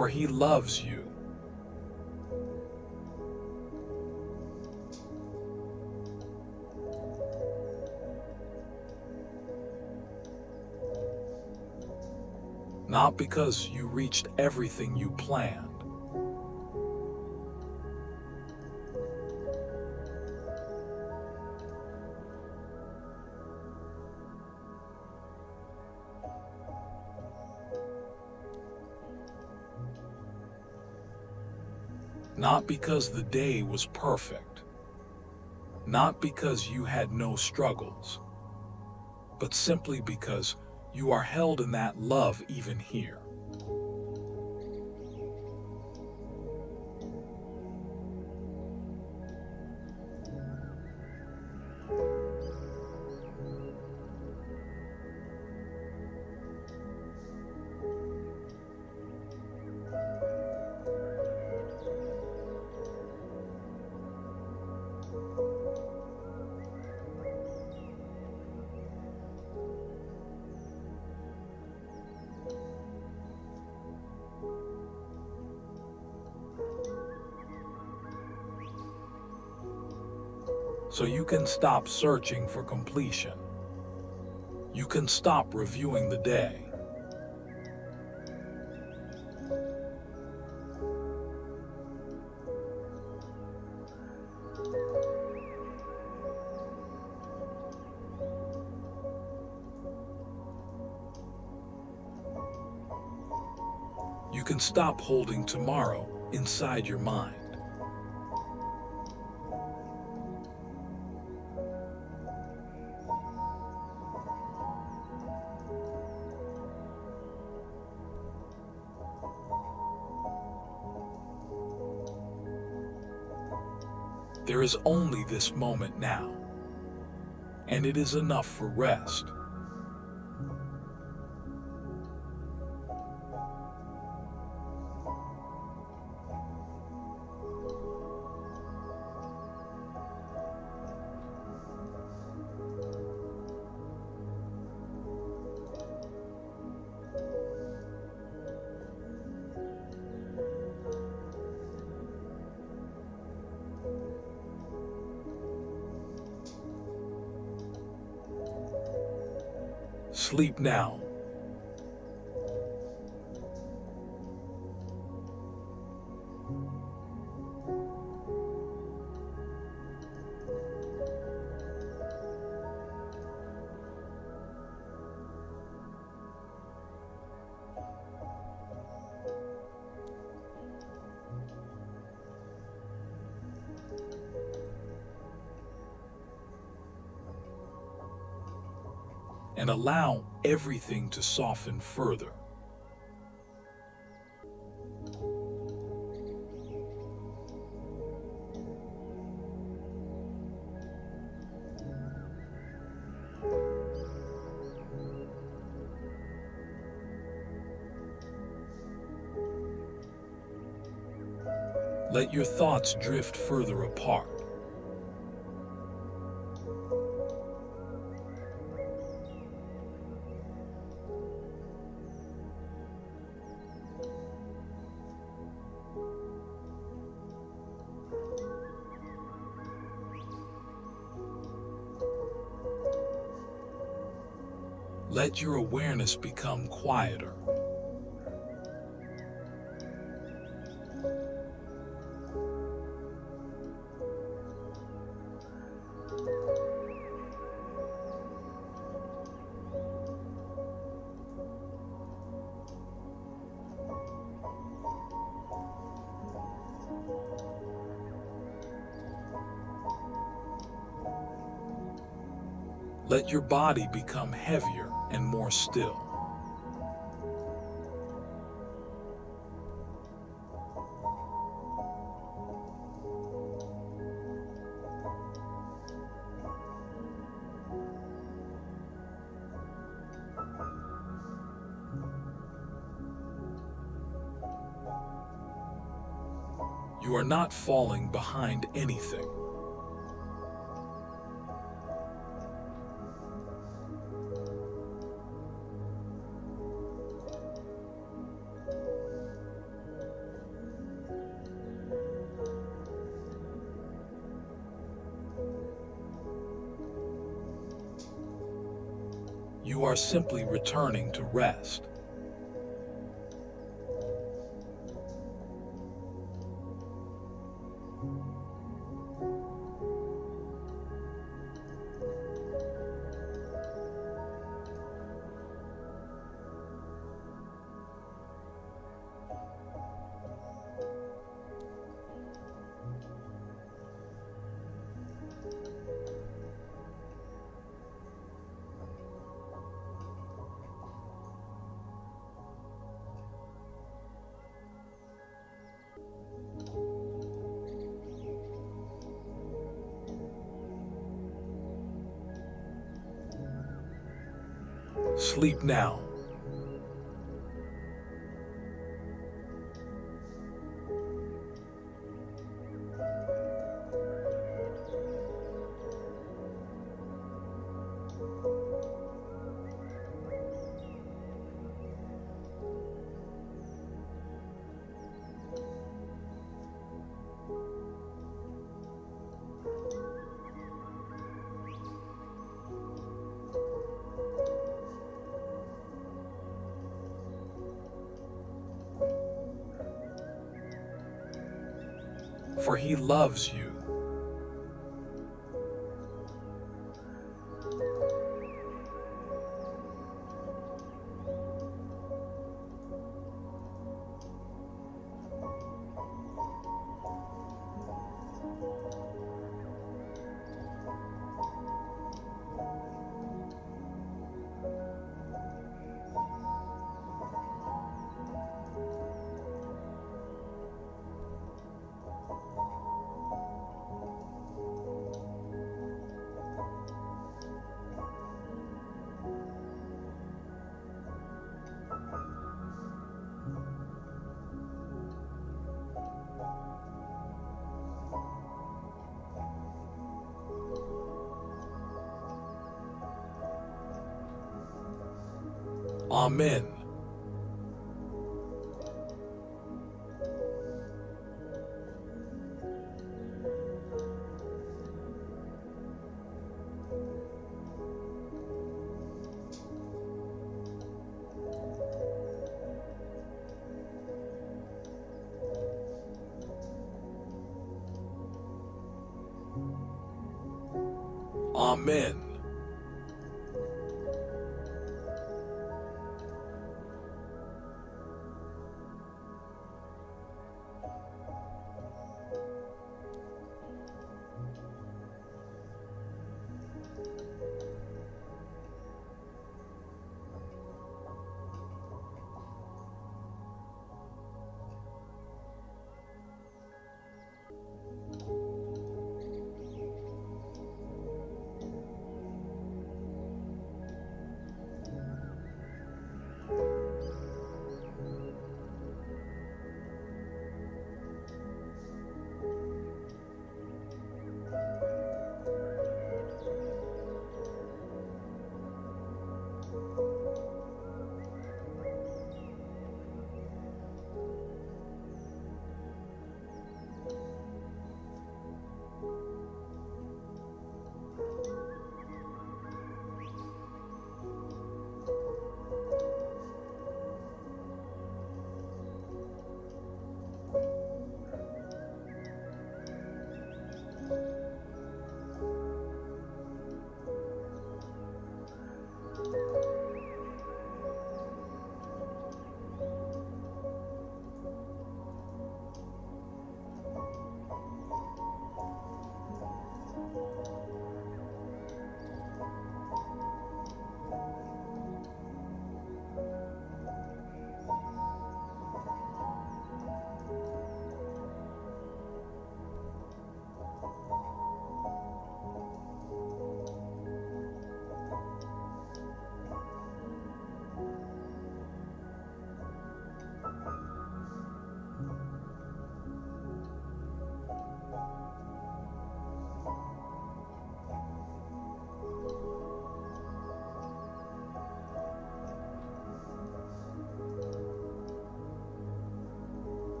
for He loves you. Not because you reached everything you planned. Not because the day was perfect. Not because you had no struggles. But simply because you are held in that love even here. So you can stop searching for completion. You can stop reviewing the day. You can stop holding tomorrow inside your mind. There is only this moment now, and it is enough for rest. Sleep now. And allow everything to soften further. Let your thoughts drift further apart. Let your awareness become quieter. Let your body become heavier and more still. You are not falling behind anything. You are simply returning to rest. Sleep now. For he loves you. Amen. Amen.